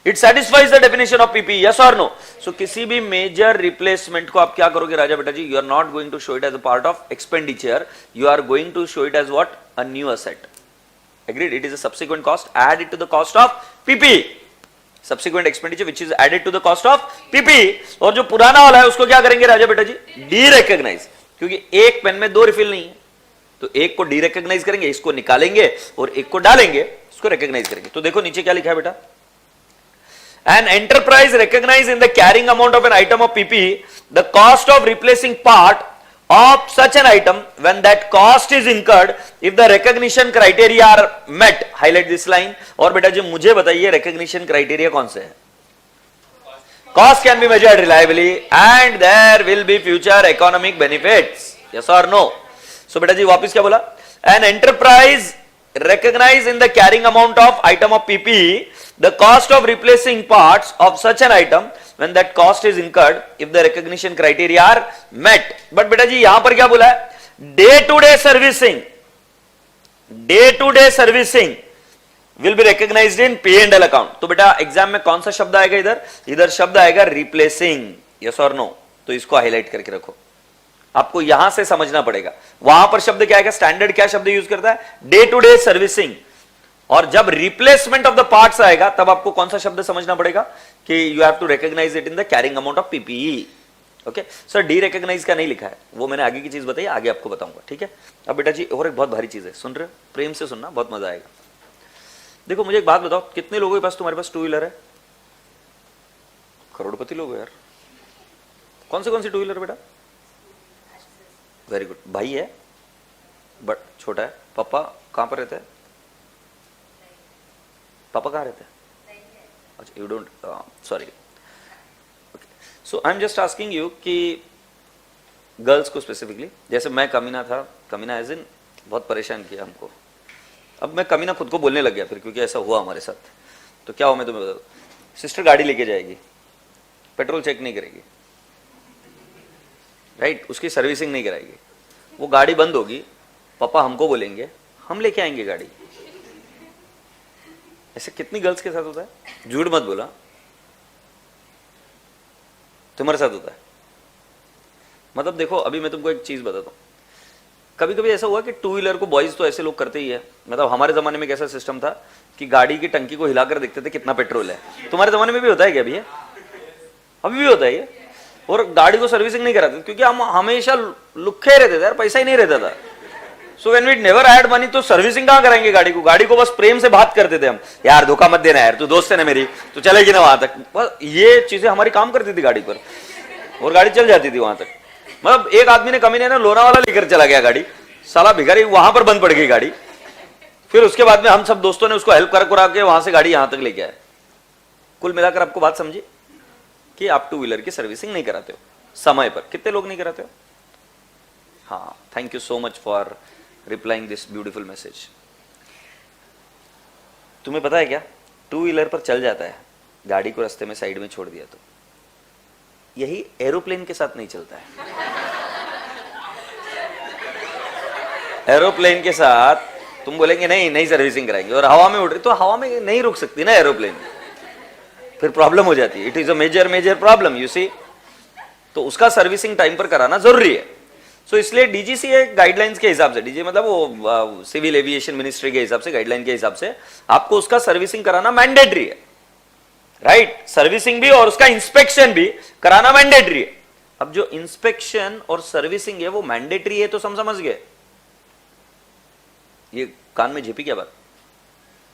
It satisfies the definition of PP, yes और नो? सो किसी भी मेजर रिप्लेसमेंट को आप क्या करोगे राजा बेटा जी, you are not going to show it as a part of expenditure, you are going to show it as what, a new asset. Agreed? It is a subsequent cost added to the cost of PP. Subsequent expenditure which is added to the cost of PP. और जो पुराना वाला है उसको क्या करेंगे राजा बेटा जी, D recognise, क्योंकि एक पेन में 2 रिफिल नहीं है, तो एक को डी रिकॉग्नाइज करेंगे, इसको निकालेंगे और एक को डालेंगे, इसको रिकॉग्नाइज करेंगे। तो देखो नीचे क्या लिखा है बेटा, An enterprise recognize in the carrying amount of an item of PP the cost of replacing part of such an item when that cost is incurred if the recognition criteria are met. Highlight this line. और बेटा जी मुझे बताइए recognition criteria कौन से हैं? Cost can be measured reliably and there will be future economic benefits. Yes or no? So बेटा जी वापस क्या बोला? An enterprise recognize in the carrying amount of item of PP the cost of replacing parts of such an item when that cost is incurred if the recognition criteria are met. But बेटा जी यहां पर क्या बोला है, day to day servicing will be recognized in P&L account. तो बेटा exam में कौन सा शब्द आएगा इधर, इधर शब्द आएगा replacing, yes or no? तो इसको हाईलाइट करके रखो, आपको यहां से समझना पड़ेगा। वहां पर शब्द क्या आएगा, स्टैंडर्ड क्या शब्द यूज करता है, डे टू डे सर्विसिंग, और जब रिप्लेसमेंट ऑफ द पार्ट्स आएगा तब आपको कौन सा शब्द समझना पड़ेगा कि you have to recognise it in the carrying amount of PPE. Okay sir, derecognise का नहीं लिखा है, वो मैंने आगे की चीज बताई, आगे आपको बताऊंगा, ठीक है। अब बेटा जी और एक बहुत भारी चीज है, सुन रहे हो, प्रेम से सुनना, बहुत मजा आएगा। देखो मुझे एक बात बताओ, कितने लोगों के पास तुम्हारे पास 2 व्हीलर है? करोड़पति लोग यार। कौन सी 2 व्हीलर बेटा? Very good. भाई है बट छोटा है, पापा कहां पर रहते हैं? पापा कहाँ रहते हैं? अच्छा, you don't, sorry. Okay, so I am just asking you कि गर्ल्स को स्पेसिफिकली, जैसे मैं कमीना था, कमीना एज इन बहुत परेशान किया हमको, अब मैं कमीना खुद को बोलने लग गया फिर, क्योंकि ऐसा हुआ हमारे साथ। तो क्या हुआ मैं तुम्हें बता, सिस्टर गाड़ी लेके जाएगी, पेट्रोल चेक नहीं करेगी, राइट, उसकी सर्विसिंग नहीं कराएगी, वो गाड़ी बंद होगी, पापा हमको बोलेंगे, हम लेके आएंगे गाड़ी। ऐसे कितनी गर्ल्स के साथ होता है? झूठ मत बोला, तुम्हारे साथ होता है? मतलब देखो अभी मैं तुमको एक चीज बताता हूं, कभी कभी ऐसा हुआ कि 2 व्हीलर को बॉयज तो ऐसे लोग करते ही है, मतलब हमारे जमाने में कैसा सिस्टम था कि गाड़ी की टंकी को हिलाकर देखते थे कितना पेट्रोल है। तुम्हारे जमाने में भी होता है क्या भैया? अभी भी होता है ये। और गाड़ी को सर्विसिंग नहीं कराते क्योंकि हम हमेशा लुखे रहते थे यार, पैसा ही नहीं रहता था। So when we never had money, तो सर्विसिंग कहां कराएंगे गाड़ी को? गाड़ी को बस प्रेम से बात करते थे हम, यार धोखा मत देना यार, तू दोस्त है ना मेरी, तो चलेगी ना वहां तक, बस ये चीजें हमारी काम करती थी गाड़ी पर, और गाड़ी चल जाती थी वहां तक। मतलब एक आदमी ने कमीने ना लोनावाला लेकर चला गया गाड़ी, साला भिखारी, वहां पर बंद पड़ गई गाड़ी। फिर उसके बाद में हम सब दोस्तों ने उसको हेल्प करा के वहां से गाड़ी यहां तक लेके आए। कुल मिलाकर आपको बात समझी कि आप 2 व्हीलर की सर्विसिंग नहीं कराते हो समय पर। कितने लोग नहीं कराते हो? हाँ, thank you so much for replying this beautiful message. तुम्हें पता है क्या, 2 व्हीलर पर चल जाता है, गाड़ी को रास्ते में साइड में छोड़ दिया तो। यही एरोप्लेन के साथ नहीं चलता है। एरोप्लेन के साथ तुम बोलेंगे नहीं नहीं सर्विसिंग कराएंगे, और हवा में उड़ रही तो हवा में नहीं रुक सकती ना एरोप्लेन, फिर प्रॉब्लम हो जाती है। It is a major problem, you see. तो उसका सर्विसिंग टाइम पर कराना जरूरी है। सो इसलिए डीजीसीए गाइडलाइंस के हिसाब से, डीजी मतलब वो सिविल एविएशन मिनिस्ट्री के हिसाब से, गाइडलाइन के हिसाब से आपको उसका सर्विसिंग कराना मैंडेटरी है, राइट। सर्विसिंग भी और उसका इंस्पेक्शन भी कराना मैंडेटरी है। अब जो इंस्पेक्शन और सर्विसिंग है वो मैंडेटरी है तो समझ गए। ये कान में झेपी क्या बात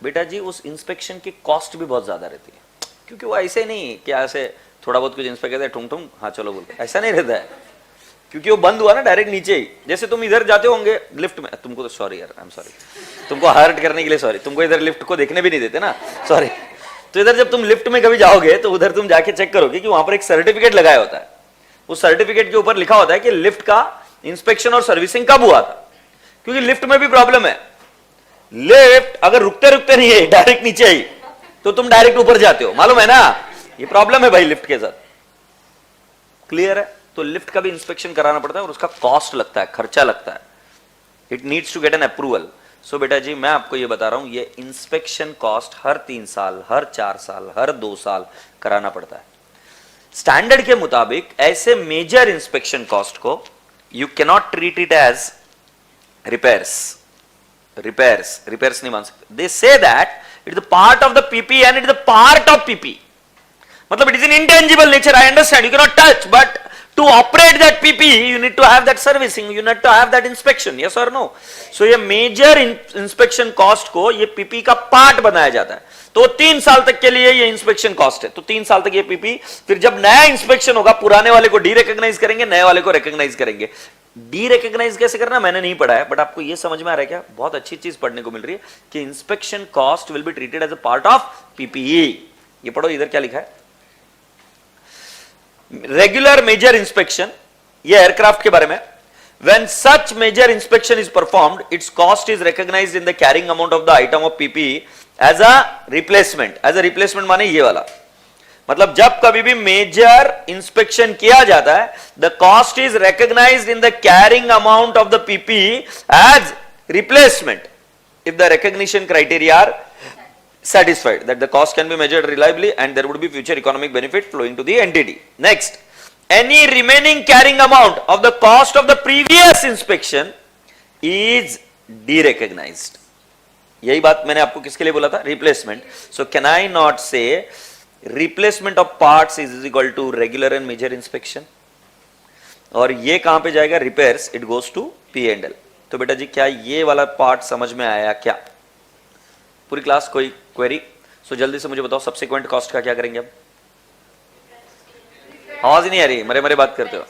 बेटा जी, उस इंस्पेक्शन की कॉस्ट भी बहुत ज्यादा रहती है, क्योंकि वो ऐसे नहीं क्या ऐसे थोड़ा बहुत कुछ इंस्पेक्ट करते हैं, ठुंग ठुंग हाँ चलो बोलते, ऐसा नहीं रहता है। क्योंकि वो बंद हुआ ना डायरेक्ट नीचे ही, जैसे तुम इधर जाते होंगे लिफ्ट में, तुमको तो सॉरी यार, आई एम सॉरी, तुमको हर्ट करने के लिए सॉरी, तुमको इधर लिफ्ट को देखने भी नहीं देते ना, सॉरी। तो इधर जब तुम लिफ्ट में कभी जाओगे तो उधर तुम जाके चेक करोगे कि वहां पर एक सर्टिफिकेट लगाया होता है, उस सर्टिफिकेट के ऊपर लिखा होता है कि लिफ्ट का इंस्पेक्शन और सर्विसिंग कब हुआ था। क्योंकि लिफ्ट में भी प्रॉब्लम है, लिफ्ट अगर रुकते रुकते नहीं है, डायरेक्ट नीचे आई तो तुम डायरेक्ट ऊपर जाते हो, मालूम है ना, ये प्रॉब्लम है भाई लिफ्ट के साथ। क्लियर है? तो लिफ्ट का भी इंस्पेक्शन कराना पड़ता है और उसका कॉस्ट लगता है, खर्चा लगता है, it needs to get an approval. So बेटा जी मैं आपको ये बता रहा हूं, ये इंस्पेक्शन कॉस्ट हर 3 साल, हर 4 साल, हर 2 साल कराना पड़ता है। स्टैंडर्ड के मुताबिक ऐसे मेजर इंस्पेक्शन कॉस्ट को you can not treat it as repairs नहीं मान सकते। They say that it is the part of the PP and it is the part of PP, मतलब it is in intangible nature, I understand, you can not touch, but to operate that PP you need to have that servicing, you need to have that inspection, yes or no? So ये major inspection cost को ये PP का part बनाया जाता है। तो 3 साल तक के लिए ये इंस्पेक्शन कॉस्ट है, तो 3 साल तक ये PP, फिर जब नया इंस्पेक्शन होगा पुराने वाले को डी रिकॉग्नाइज करेंगे, नए वाले को रिकॉग्नाइज करेंगे। डी रिकॉग्नाइज कैसे करना मैंने नहीं पढ़ा है, बट आपको ये समझ में आ रहा है क्या? बहुत अच्छी चीज पढ़ने को मिल रही है कि inspection cost will be treated as a part of PPE। ये पढ़ो इधर क्या लिखा है, रेगुलर मेजर इंस्पेक्शन, ये एयरक्राफ्ट के बारे में। When such major inspection is performed, its cost is recognized in the carrying amount of the item of PPE as a replacement. As a replacement माने ये वाला, मतलब जब कभी भी मेजर इंस्पेक्शन किया जाता है, the cost is recognized in the carrying amount of the PPE as replacement if the recognition criteria are satisfied, that the cost can be measured reliably and there would be future economic benefit flowing to the entity. Next, any remaining carrying amount of the cost of the previous inspection is derecognized. यही बात मैंने आपको किसके लिए बोला था? Replacement. So can I not say replacement of parts is equal to regular and major inspection, और ये कहां पे जाएगा? Repairs, it goes to P&L। तो बेटा जी क्या ये वाला पार्ट समझ में आया क्या? पूरी क्लास कोई क्वेरी? सो जल्दी से मुझे बताओ सब्सिक्वेंट कॉस्ट का क्या करेंगे अब? आवाज ही नहीं आ रही, मरे मरे बात करते हो।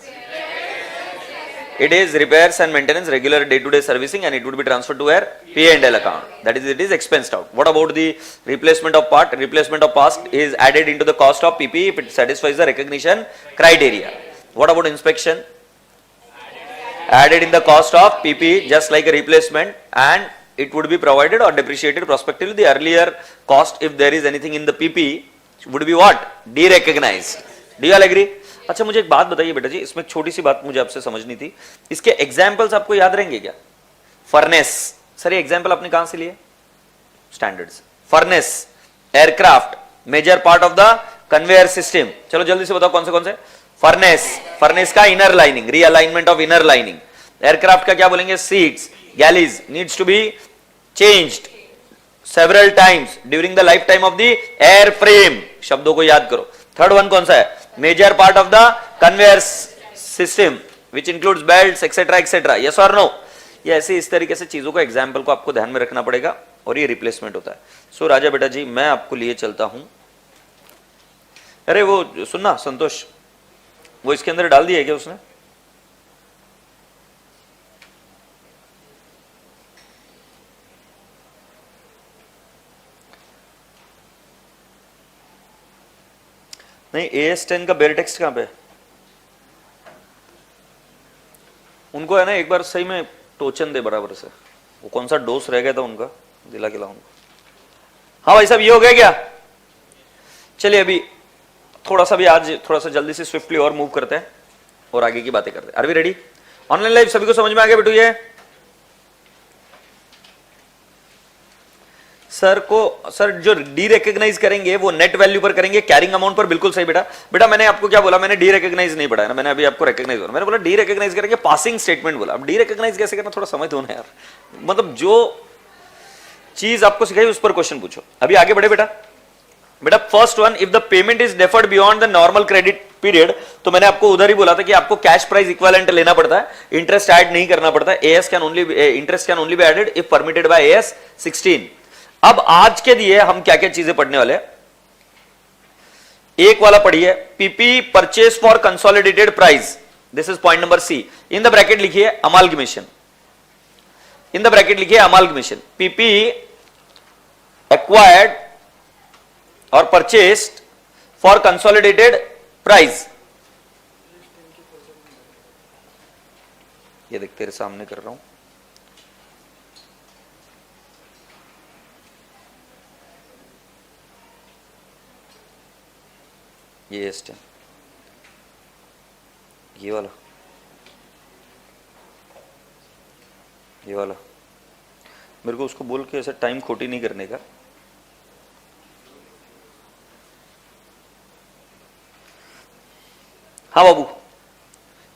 It is repairs and maintenance, regular day-to-day servicing, and it would be transferred to where? P&L account. That is, it is expensed out. What about the replacement of part? Replacement of part is added into the cost of PP if it satisfies the recognition criteria. What about inspection? Added in the cost of PP, just like a replacement, and it would be provided or depreciated prospectively. The earlier cost, if there is anything in the PP, would be what? Derecognized. Do you all agree? अच्छा मुझे एक बात बताइए बेटा जी, इसमें एक छोटी सी बात मुझे आपसे समझनी थी, इसके एग्जाम्पल्स आपको याद रहेंगे क्या? फर्नेस, सर ये एग्जाम्पल आपने कहां से लिए? Standards. Furnace, aircraft, major part of the conveyor system. चलो जल्दी से बताओ कौन से? फर्नेस, फर्नेस का inner lining, realignment of inner lining. Aircraft का क्या बोलेंगे? Seats, galleys needs to be changed several times during the lifetime of the airframe। शब्दों को याद करो। थर्ड वन कौन सा है? Major part of the conveyor system which includes belts etcetera etcetera. Yes और नो? ये ऐसे इस तरीके से चीजों को, एग्जाम्पल को आपको ध्यान में रखना पड़ेगा, और ये रिप्लेसमेंट होता है। सो राजा बेटा जी मैं आपको लिए चलता हूं, अरे वो सुनना संतोष, वो इसके अंदर डाल दिया है क्या उसने? नहीं, AS10 का बेयर टेक्स्ट कहां पे? उनको है ना एक बार सही में टोचन दे बराबर से, वो कौन सा डोज रह गया था उनका, दिला के लाऊंगा। हाँ भाई साहब ये हो गया क्या? चलिए अभी थोड़ा सा भी आज थोड़ा सा जल्दी से स्विफ्टली और मूव करते हैं और आगे की बातें करते हैं। Are we ready? Online live सभी को समझ में आ गया बेटू? ये सर जो डी रिकॉग्नाइज करेंगे वो नेट वैल्यू पर करेंगे, कैरिंग अमाउंट पर। बिल्कुल सही बेटा मैंने आपको क्या बोला? मैंने डी रिकॉग्नाइज नहीं पढ़ा है ना, मैंने अभी आपको रिकॉग्नाइज बोला। मैंने बोला डी रिकॉग्नाइज करेंगे, पासिंग स्टेटमेंट बोला। अब डी रिकॉग्नाइज कैसे करना थोड़ा समझ दो ना यार, मतलब जो चीज आपको सिखाई उस पर क्वेश्चन पूछो। अभी आगे बढ़े बेटा first one, if the payment is deferred beyond the normal credit period, तो मैंने आपको उधर ही बोला था कि आपको कैश प्राइस इक्विवेलेंट लेना पड़ता है, इंटरेस्ट ऐड नहीं करना पड़ता है। Interest can only be added if permitted by AS 16। अब आज के दिए हम क्या क्या चीजें पढ़ने वाले हैं? एक वाला पढ़िए, PP purchase for consolidated price, this is point number C। In the bracket लिखिए अमालगमेशन, इन द ब्रैकेट लिखिए amalgamation. PP acquired or purchased for consolidated price. ये देख तेरे सामने कर रहा हूं, ये स्टैंड, ये वाला, ये वाला। मेरे को उसको बोल के ऐसे टाइम खोटी नहीं करने का। हाँ बाबू,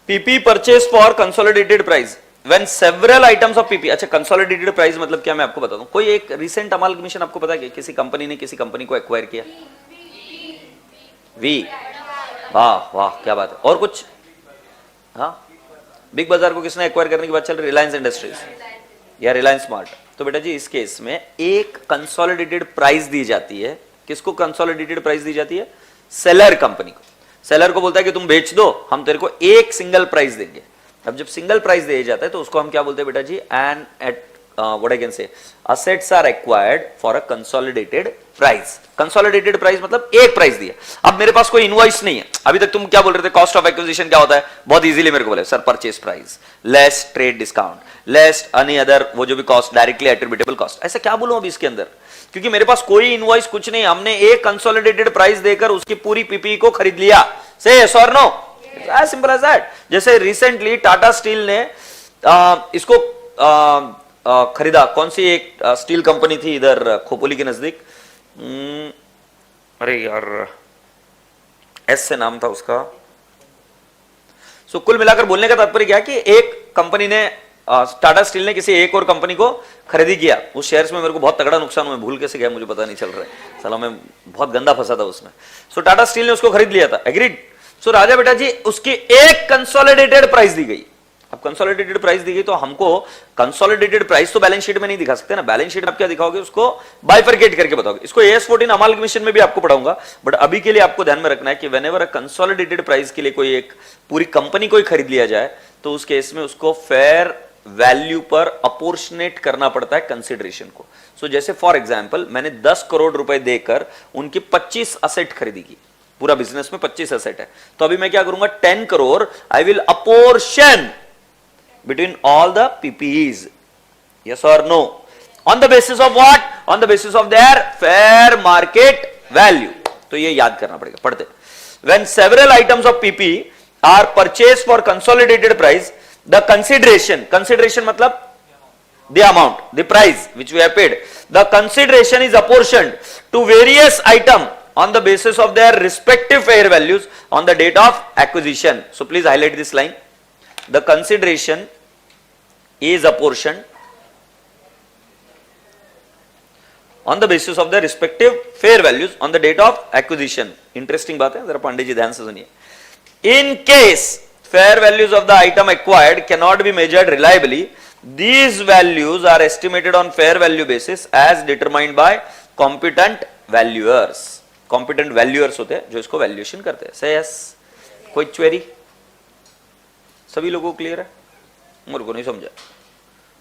PP purchase for consolidated price when several items of PP. अच्छा, कंसोलिडेटेड प्राइस मतलब क्या, मैं आपको बता दूं। कोई एक रिसेंट अमालगमेशन आपको पता है कि किसी कंपनी ने किसी कंपनी को एक्वायर किया? वी, वाह वाह क्या बात है। और कुछ? हाँ, बिग बाजार को किसने एक्वायर करने की बात चल रही? रिलायंस इंडस्ट्रीज या रिलायंस स्मार्ट। तो बेटा जी इस केस में एक कंसोलिडेटेड प्राइस दी जाती है। किसको कंसोलिडेटेड प्राइस दी जाती है? सेलर कंपनी को। सेलर को बोलता है कि तुम बेच दो, हम तेरे को एक सिंगल प्राइस देंगे। अब जब सिंगल प्राइस दिया जाता है तो उसको हम क्या बोलते हैं बेटा जी? And at what I can say, assets are acquired for a consolidated price. Consolidated price मतलब एक प्राइस दिया। अब मेरे पास कोई इनवॉइस नहीं है। अभी तक तुम क्या बोल रहे थे? कॉस्ट ऑफ एक्विजिशन क्या होता है? बहुत इजीली मेरे को बोले sir, purchase price less trade discount less any other, वो जो भी कॉस्ट डायरेक्टली एट्रीब्यूटेबल कॉस्ट। ऐसा क्या बोलूं अभी इसके अंदर? क्योंकि मेरे पास कोई इनवॉइस कुछ नहीं, हमने एक कंसोलिडेटेड प्राइस देकर उसकी पूरी पीपी को खरीद लिया। से यस और no? As simple as that. जैसे रिसेंटली टाटा स्टील ने इसको खरीदा। कौन सी एक स्टील कंपनी थी इधर खोपोली के नजदीक, अरे यार एस से नाम था उसका। सो कुल मिलाकर बोलने का तात्पर्य क्या कि एक कंपनी ने, टाटा स्टील ने किसी एक और कंपनी को खरीदी किया। उस शेयर्स में मेरे को बहुत तगड़ा नुकसान हुआ, भूल कैसे गया मुझे पता नहीं चल रहा है, साला मैं बहुत गंदा फंसा था उसमें। सो टाटा स्टील ने उसको खरीद लिया था, एग्रीड। सो राजा बेटा जी उसकी एक कंसोलिडेटेड प्राइस दी गई। अब कंसोलिडेटेड प्राइस दी गई तो हमको कंसोलिडेटेड प्राइस तो बैलेंस शीट में नहीं दिखा सकते ना। बैलेंस शीट आप क्या दिखाओगे? उसको बाइफरकेट करके बताओगे। इसको AS14 अमालगमेशन में भी आपको पढ़ाऊंगा, बट अभी के लिए आपको ध्यान में रखना है कि व्हेनेवर अ कंसोलिडेटेड प्राइस के लिए कोई एक पूरी कंपनी को खरीद लिया जाए तो उस केस में उसको फेयर वैल्यू पर अपोर्शनेट करना पड़ता है कंसिडरेशन को। सो जैसे फॉर एग्जांपल मैंने 10 करोड़ रुपए देकर उनकी 25 असेट खरीदी की। पूरा बिजनेस में 25 असेट है, तो अभी मैं क्या करूंगा? 10 crore I will apportion between all the PPEs, yes or no? On the basis of what? On the basis of their fair market value. तो ये याद करना पड़ेगा, पढ़ते। When several items of PPE are purchased for consolidated price, the consideration मतलब the amount, the price which we have paid, the consideration is apportioned to various item on the basis of their respective fair values on the date of acquisition. So please highlight this line. The consideration is apportioned on the basis of their respective fair values on the date of acquisition. Interesting बात है, जरा पांडे जी ध्यान से सुनिए। In case fair values of the item acquired cannot be measured reliably, these values are estimated on fair value basis as determined by competent valuers. Competent valuers होते हैं जो इसको वैल्यूएशन करते हैं। Say yes. कोई क्वेरी? सभी लोगों को क्लियर है? मेरे को नहीं समझा।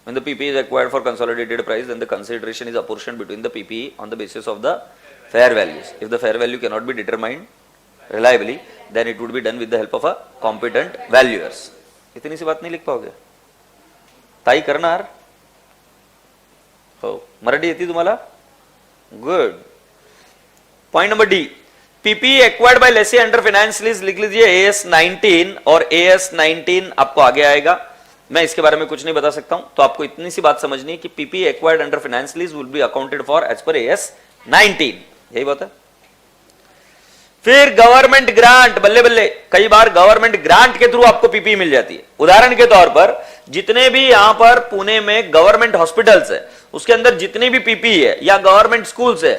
When the PPE is acquired for consolidated price, then the consideration is apportioned between the PPE on the basis of the fair values. If the fair value cannot be determined reliably, then it would be done with the help of a competent valuers. इतनी सी बात नहीं लिख पाओगे? ताई करणार हो? मराठी येती तुम्हाला? Good. Point number D, PP acquired by lessee under finance lease लिख लीजिए AS19 और AS19 आपको आगे आएगा। मैं इसके बारे में कुछ नहीं बता सकता हूं, तो आपको इतनी सी बात समझनी है कि PP acquired under finance lease will be accounted for as per AS19, यही बात है। फिर गवर्नमेंट ग्रांट, बल्ले बल्ले, कई बार गवर्नमेंट ग्रांट के थ्रू आपको पीपी मिल जाती है। उदाहरण के तौर पर जितने भी यहां पर पुणे में गवर्नमेंट हॉस्पिटल्स है उसके अंदर जितने भी पीपी है, या गवर्नमेंट स्कूल्स है,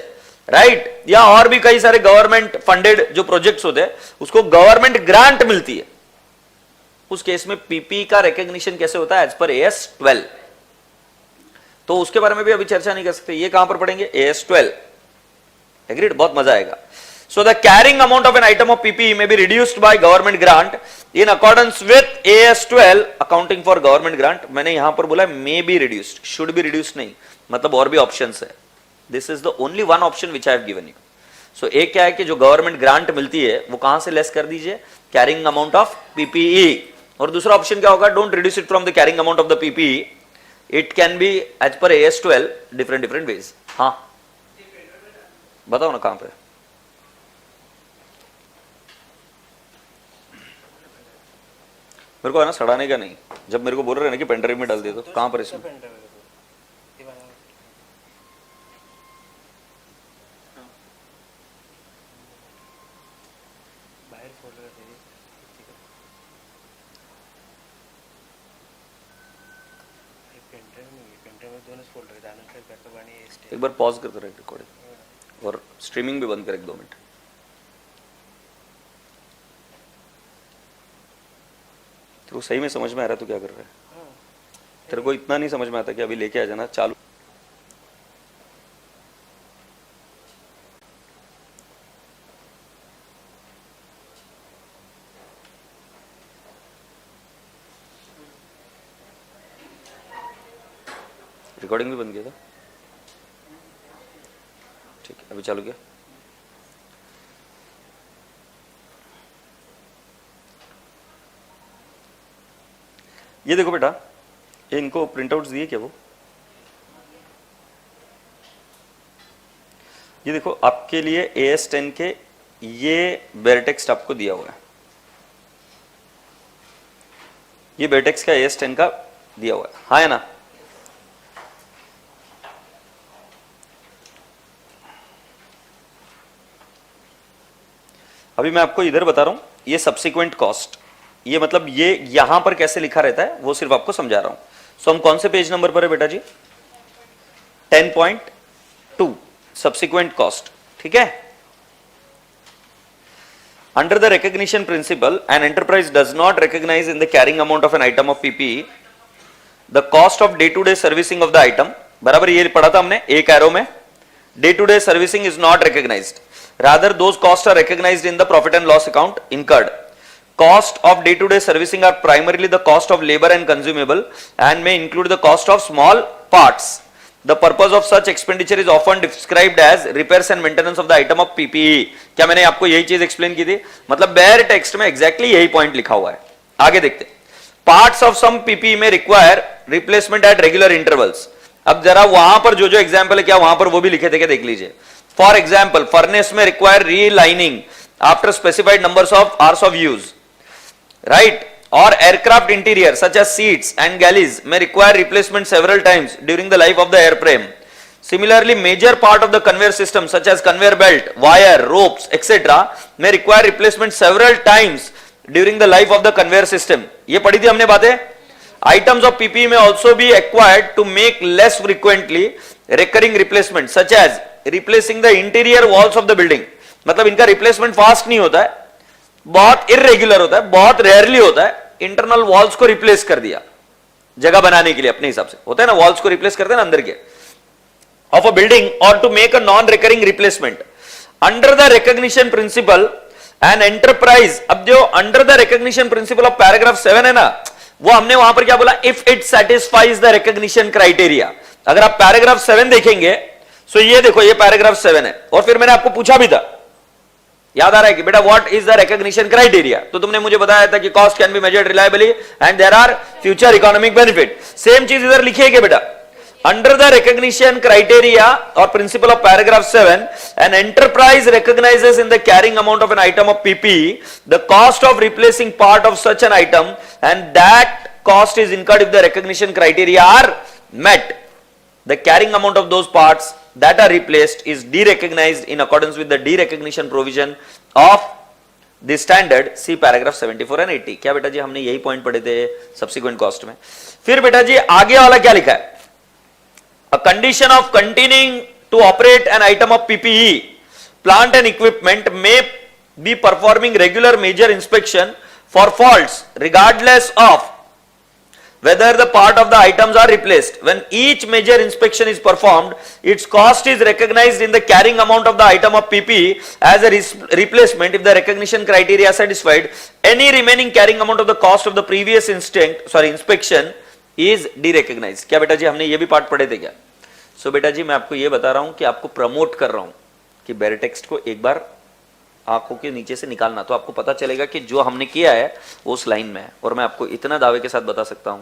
राइट, या और भी कई सारे गवर्नमेंट फंडेड जो प्रोजेक्ट्स होते हैं उसको गवर्नमेंट ग्रांट मिलती है। उस केस में पीपी का रिकॉग्निशन कैसे होता है? As per AS12। तो उसके बारे में भी अभी चर्चा नहीं कर सकते। ये कहां पर पढ़ेंगे? AS12, agreed. बहुत मजा आएगा। So the carrying amount of an item of PP may be reduced by government grant in accordance with AS12 accounting for government grant. मैंने यहां पर बोला may be reduced, should be reduced नहीं, मतलब और भी ऑप्शंस है। This is the only one option which I have given you. सो एक क्या है कि जो गवर्नमेंट ग्रांट मिलती है वो कहां से लेस कर दीजिए, कैरिंग अमाउंट ऑफ पीपीई। और दूसरा ऑप्शन क्या होगा, don't reduce it from the carrying amount of the PPE, it can be as per AS12 different ways. हाँ बताओ ना कहां पे। मेरे को है ना सड़ाने का नहीं, जब मेरे को बोल रहे हैं ना कि पेंड्राइव में डाल दे तो कहां पर इसमें एक बार पॉज करते रहे रिकॉर्डिंग और स्ट्रीमिंग भी बंद कर 1-2 मिनट। तेरे को सही में समझ में आ रहा है तू क्या कर रहा है? तेरे को इतना नहीं समझ में आता कि अभी लेके आ जाना चालू। रिकॉर्डिंग भी बंद किया था, ठीक है अभी चालू किया। ये देखो बेटा, ये इनको प्रिंट आउट्स दिए क्या वो? ये देखो आपके लिए AS10 के ये बेरटेक्स आपको दिया हुआ है, ये बेरटेक्स का AS10 का दिया हुआ है, हाँ है ना? अभी मैं आपको इधर बता रहा हूं, ये सब्सिक्वेंट कॉस्ट, ये मतलब ये यहां पर कैसे लिखा रहता है वो सिर्फ आपको समझा रहा हूं। सो हम कौन से पेज नंबर पर है बेटा जी? 10.2 सब्सिक्वेंट कॉस्ट, ठीक है। Under the recognition principle, an enterprise does not recognise in the carrying amount of an item of PPE the cost of day to day servicing of the item. बराबर ये पढ़ा था हमने एक एरो में, day to day servicing is not recognised, rather those costs are recognized in the profit and loss account incurred. Cost of day to day servicing are primarily the cost of labor and consumable and may include the cost of small parts. The purpose of such expenditure is often described as repairs and maintenance of the item of PPE. क्या मैंने आपको यही चीज explain की थी? मतलब bear text में exactly यही पॉइंट लिखा हुआ है। आगे देखते हैं, पार्ट्स ऑफ सम पीपीई में require replacement at regular intervals. अब जरा वहां पर जो एग्जाम्पल है क्या वहां पर वो भी लिखे थे क्या, देख लीजिए। For example, furnace may require relining after specified numbers of hours of use, right? Or aircraft interior such as seats and galleys may require replacement several times during the life of the airframe. Similarly, major part of the conveyor system such as conveyor belt, wire, ropes, etc. may require replacement several times during the life of the conveyor system. ये पढ़ी थी हमने बातें। Items of PPE may also be acquired to make less frequently recurring replacement such as replacing the interior walls of the building. मतलब इनका replacement fast नहीं होता है, बहुत इरेगुलर होता है, बहुत रेयरली होता है। इंटरनल वॉल्स को रिप्लेस कर दिया जगह बनाने के लिए, अपने हिसाब से होता है ना, वॉल्स को रिप्लेस करते हैं ना अंदर के ऑफ अ बिल्डिंग, और to make a non recurring replacement under the recognition principle and enterprise. अब जो under the recognition principle of paragraph 7 है ना, वो हमने वहां पर क्या बोला, if it satisfies the recognition criteria. अगर आप पैराग्राफ 7 देखेंगे, सो ये देखो ये पैराग्राफ 7 है, और फिर मैंने आपको पूछा भी था, याद आ रहा है कि बेटा what is the recognition criteria, तो तुमने मुझे बताया था कि cost can be measured reliably and there are future economic benefit. Same चीज इधर लिखिए कि बेटा अंडर द रिकॉग्निशन क्राइटेरिया और principle of paragraph 7, an enterprise recognises in the carrying amount of an item of PPE the cost of replacing part of such an item and that cost is incurred if the recognition criteria are met. The carrying amount of those parts that are replaced is derecognized in accordance with the derecognition provision of the standard, see paragraph 74 and 80। क्या बेटा जी हमने यही point पढ़े थे subsequent cost में। फिर बेटा जी आगे वाला क्या लिखा है, a condition of continuing to operate an item of PPE, plant and equipment may be performing regular major inspection for faults regardless of whether the part of the items are replaced. When each major inspection is performed, its cost is recognized in the carrying amount of the item of PPE as a replacement if the recognition criteria are satisfied. Any remaining carrying amount of the cost of the previous inspection is derecognized। क्या बेटा जी हमने ये भी part पढ़े थे क्या? सो बेटा जी मैं आपको ये बता रहा हूं कि आपको प्रमोट कर रहा हूं कि बेयर टेक्स्ट को एक बार आंखों के नीचे से निकालना, तो आपको पता चलेगा कि जो हमने किया है वो उस लाइन में है। और मैं आपको इतना दावे के साथ बता सकता हूं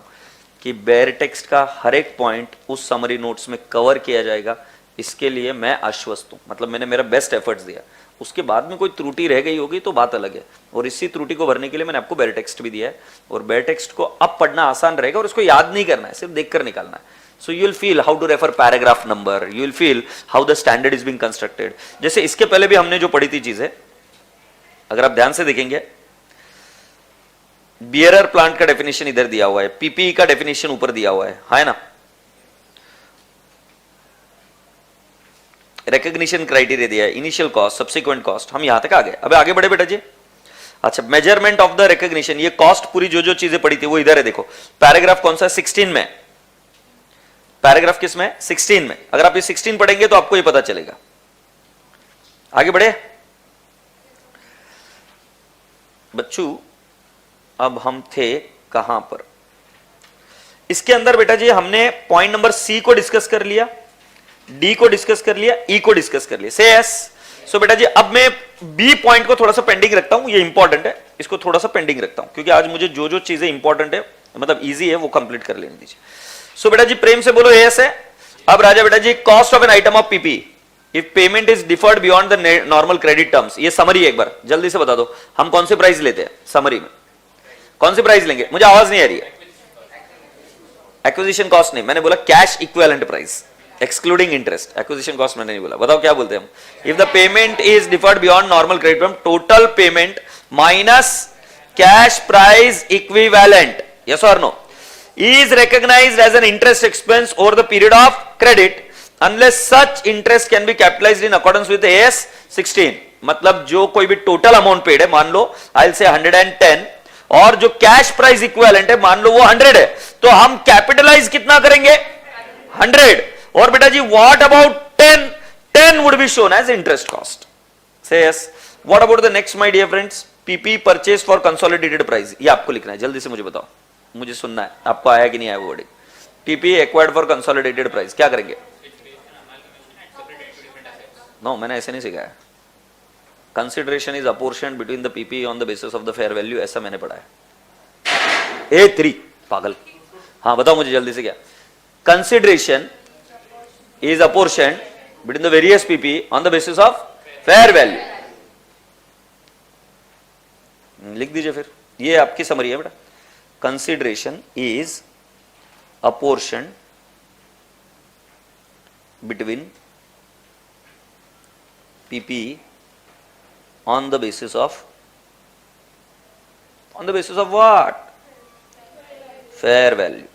कि बेयर टेक्स्ट का हर एक पॉइंट उस समरी नोट्स में कवर किया जाएगा। इसके लिए मैं आश्वस्त हूं, मतलब मैंने मेरा बेस्ट एफर्ट्स दिया। उसके बाद में कोई त्रुटि रह गई होगी तो बात अलग है, और इसी त्रुटि को भरने के लिए मैंने आपको बेयर टेक्स्ट भी दिया है। और बेयर टेक्स्ट को अब पढ़ना आसान रहेगा और इसको याद नहीं करना है, सिर्फ देखकर निकालना है। So you will feel how to refer paragraph number, you will feel how the standard is being constructed। जैसे इसके पहले भी हमने जो पढ़ी थी चीजें, अगर आप ध्यान से देखेंगे, बियरर प्लांट का डेफिनेशन इधर दिया हुआ है, पीपीई का डेफिनेशन ऊपर दिया हुआ है ना। रिकॉग्निशन क्राइटेरिया दिया है, इनिशियल कॉस्ट, सब्सिक्वेंट कॉस्ट, हम यहां तक आ गए। अब आगे बढ़े बेटा जी। अच्छा, मेजरमेंट ऑफ द रिकॉग्निशन, ये कॉस्ट पूरी जो जो चीजें पढ़ी थी वो इधर है। देखो पैराग्राफ कौन सा है, 16 में। पैराग्राफ किस में, 16 में। अगर आप ये 16 पढ़ेंगे तो आपको ये पता चलेगा। आगे बढ़े बच्चों, अब हम थे कहां पर, इसके अंदर बेटा जी हमने पॉइंट नंबर सी को डिस्कस कर लिया, डी को डिस्कस कर लिया, ई को डिस्कस कर लिया। से यस। सो बेटा जी अब मैं बी पॉइंट को थोड़ा सा पेंडिंग रखता हूं, ये इंपॉर्टेंट है, इसको थोड़ा सा पेंडिंग रखता हूं क्योंकि आज मुझे जो जो चीजें इंपॉर्टेंट है, मतलब इजी है, वो कंप्लीट कर लेने दीजिए। सो बेटा जी प्रेम से बोलो यस है। अब राजा बेटा जी, cost of an item of PP if payment is deferred beyond the normal credit terms. ये समरी है, एक बार जल्दी से बता दो हम कौन से प्राइस लेते हैं समरी में, कौन से प्राइस लेंगे। मुझे आवाज नहीं आ रही है। एक्विजिशन कॉस्ट नहीं, मैंने बोला cash equivalent price excluding interest. Acquisition cost मैंने नहीं बोला। बताओ क्या बोलते हैं हम। If the payment is deferred beyond normal credit term, total payment minus cash price equivalent, yes और no, is recognized as an interest expense over the period of credit unless such interest can be capitalized in accordance with AS 16। मतलब जो कोई भी total amount paid है, मान लो I'll say 110, और जो cash price equivalent है मान लो वो 100 है, तो हम कैपिटलाइज कितना करेंगे, 100। और बेटा जी what about 10, 10 would be shown as interest cost। Say yes। What about the next my dear friends, PP purchase for consolidated price, ये आपको लिखना है, जल्दी से मुझे बताओ, मुझे सुनना है आपको आया कि नहीं आया वो wording. PP acquired for consolidated price, क्या करेंगे। नो, मैंने ऐसे नहीं सिखाया। Consideration is apportioned between the PP on the basis of the fair value, ऐसा मैंने पढ़ा है। A3 पागल। हाँ बताओ मुझे जल्दी से, क्या consideration is apportioned between the various PP on the basis of fair value. लिख दीजिए फिर, ये आपकी समरी है बेटा। Consideration is apportioned between PP on the basis of what? Fair value।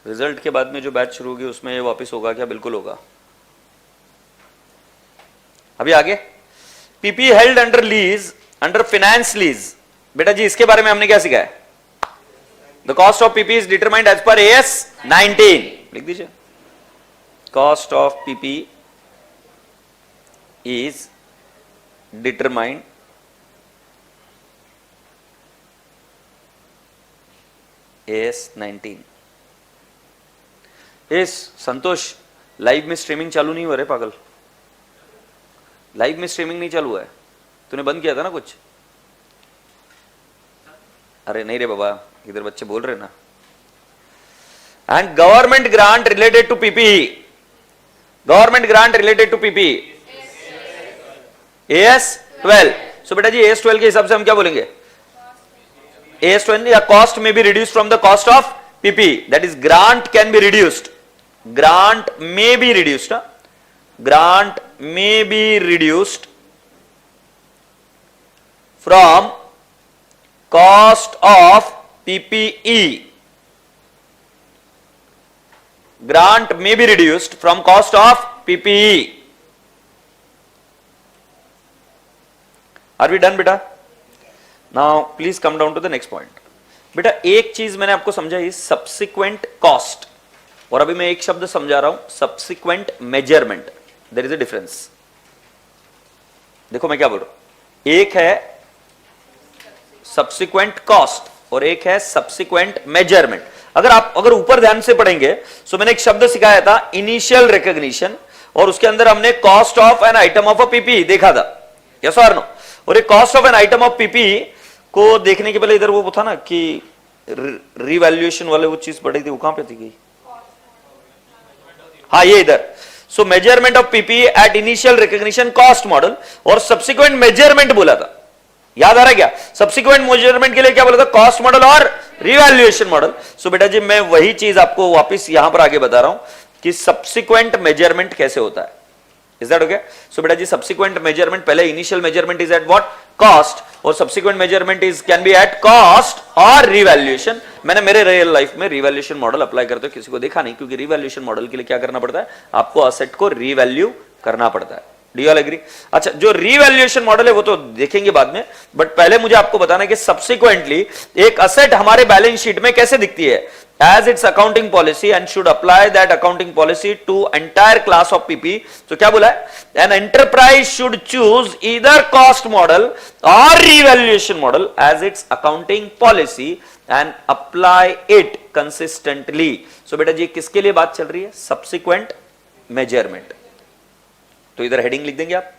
Result के बाद में जो बैच शुरू होगी उसमें ये वापस होगा क्या, बिल्कुल होगा। अभी आगे, PP held under lease, under finance lease, बेटा जी इसके बारे में हमने क्या सीखा है। The cost of PP is determined as per AS 19, लिख दीजिए। Cost of PP is determined AS 19। Yes Santosh, live में स्ट्रीमिंग चालू नहीं हो रहे पागल, लाइव में स्ट्रीमिंग नहीं चालू है, तूने बंद किया था ना कुछ। अरे नहीं रे बाबा, इधर बच्चे बोल रहे ना। And government grant related to PP, government grant related to PP AS 12। So बेटा जी AS 12 के हिसाब से हम क्या बोलेंगे, AS 12 या कॉस्ट में be reduce from the cost of PP, that is grant can be reduced, grant may be reduced, grant may be reduced from cost of PPE, grant may be reduced from cost of PPE। Are we done बेटा? Now please come down to the next point. बेटा एक चीज मैंने आपको समझाई, subsequent cost, और अभी मैं एक शब्द समझा रहा हूं, subsequent measurement. There is a difference. देखो मैं क्या बोल रहा हूं, एक है सब्सिक्वेंट कॉस्ट और एक है सब्सिक्वेंट मेजरमेंट. अगर ऊपर ध्यान से पढ़ेंगे तो मैंने एक शब्द सिखाया था इनिशियल रिकॉग्निशन, और उसके अंदर हमने cost of an item of a PP देखा था. यस और नो? और एक cost of an item of PP को देखने के पहले इधर वो था ना कि रिवैल्यूएशन वाले वो चीज पढ़ी थी, वो कहां पे थी? हाँ ये इधर. सो measurement of PP at initial recognition cost model, और सब्सिक्वेंट मेजरमेंट बोला था. याद आ रहा है क्या? सब्सिक्वेंट मेजरमेंट के लिए क्या बोला था? कॉस्ट मॉडल और रिवैल्यूएशन मॉडल. सो बेटा जी मैं वही चीज आपको वापस यहां पर आगे बता रहा हूं कि सब्सिक्वेंट मेजरमेंट कैसे होता है. Is that okay? सो बेटा जी सब्सिक्वेंट मेजरमेंट, पहले initial measurement is at what? Cost, और subsequent measurement is can be at cost और रिवैल्यूएशन. मैंने मेरे रियल लाइफ में रिवैल्यूएशन मॉडल अप्लाई करते हुए किसी को देखा नहीं, क्योंकि रिवैल्यूएशन मॉडल के लिए क्या करना पड़ता है? आपको असेट को रिवैल्यू करना पड़ता है. Do you all agree? अच्छा, जो रिवैल्यूएशन मॉडल है वो तो देखेंगे बाद में, बट पहले मुझे आपको बताना है कि सब्सिक्वेंटली एक असेट हमारे बैलेंस शीट में कैसे दिखती है, as its accounting policy and should apply that accounting policy to entire class of PP. तो क्या बोला है? An enterprise should choose either cost model or revaluation model as its accounting policy and apply it consistently. So बेटा जी किसके लिए बात चल रही है? Subsequent measurement. तो इधर हेडिंग लिख देंगे आप,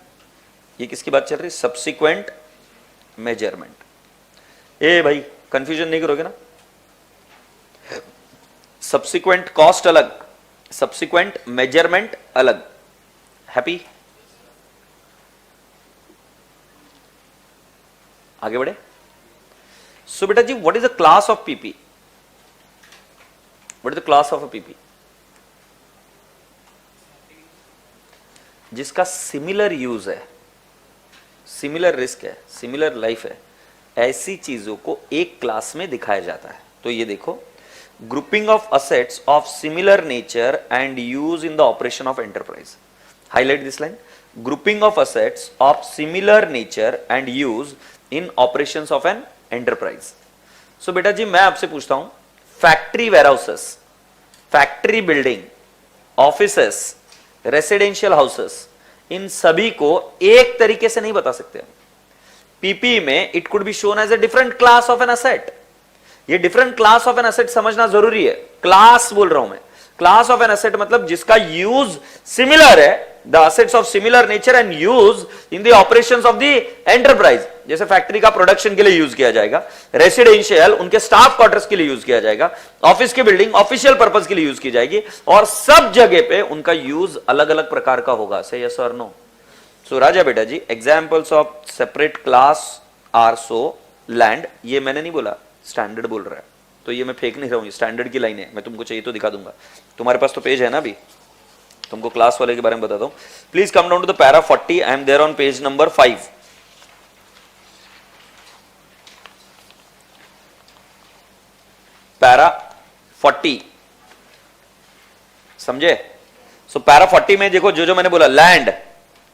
ये किसकी बात चल रही है? Subsequent measurement. ए भाई कंफ्यूजन नहीं करोगे ना? सब्सिक्वेंट कॉस्ट अलग, सब्सिक्वेंट मेजरमेंट अलग. हैप्पी? आगे बढ़े. सो बेटा जी what is the class of PP? What is the class of a PP? जिसका सिमिलर यूज है, सिमिलर रिस्क है, सिमिलर लाइफ है, ऐसी चीजों को एक क्लास में दिखाया जाता है. तो ये देखो, grouping of assets of similar nature and use in the operation of enterprise. Highlight this line. Grouping of assets of similar nature and use in operations of an enterprise. So बेटा जी मैं आपसे पूछता हूं, factory warehouses, factory building, offices, residential houses, इन सभी को एक तरीके से नहीं बता सकते. पीपी में it could be shown as a different class of an asset. ये different class of an asset समझना जरूरी है. क्लास बोल रहा हूं मैं. क्लास ऑफ एन एसेट मतलब जिसका यूज सिमिलर है, the assets of similar nature and use in the operations of the enterprise. जैसे फैक्ट्री का प्रोडक्शन के लिए यूज किया जाएगा, रेसिडेंशियल उनके स्टाफ क्वार्टर्स के लिए यूज किया जाएगा, ऑफिस की बिल्डिंग ऑफिशियल पर्पज के लिए यूज की जाएगी, और सब जगह पे उनका यूज अलग अलग प्रकार का होगा. से यस और नो? सो राजा बेटा जी examples of separate class are so land, ये मैंने नहीं बोला, स्टैंडर्ड बोल रहा है. तो ये मैं फेंक नहीं रहा हूं, स्टैंडर्ड की लाइन है. मैं तुमको चाहिए तो दिखा दूंगा, तुम्हारे पास तो पेज है ना. अभी तुमको क्लास वाले के बारे में बताता हूं. Please come down to the para 40. I am there on page number 5. Para 40 समझे? सो पैरा 40 में देखो जो जो मैंने बोला, land,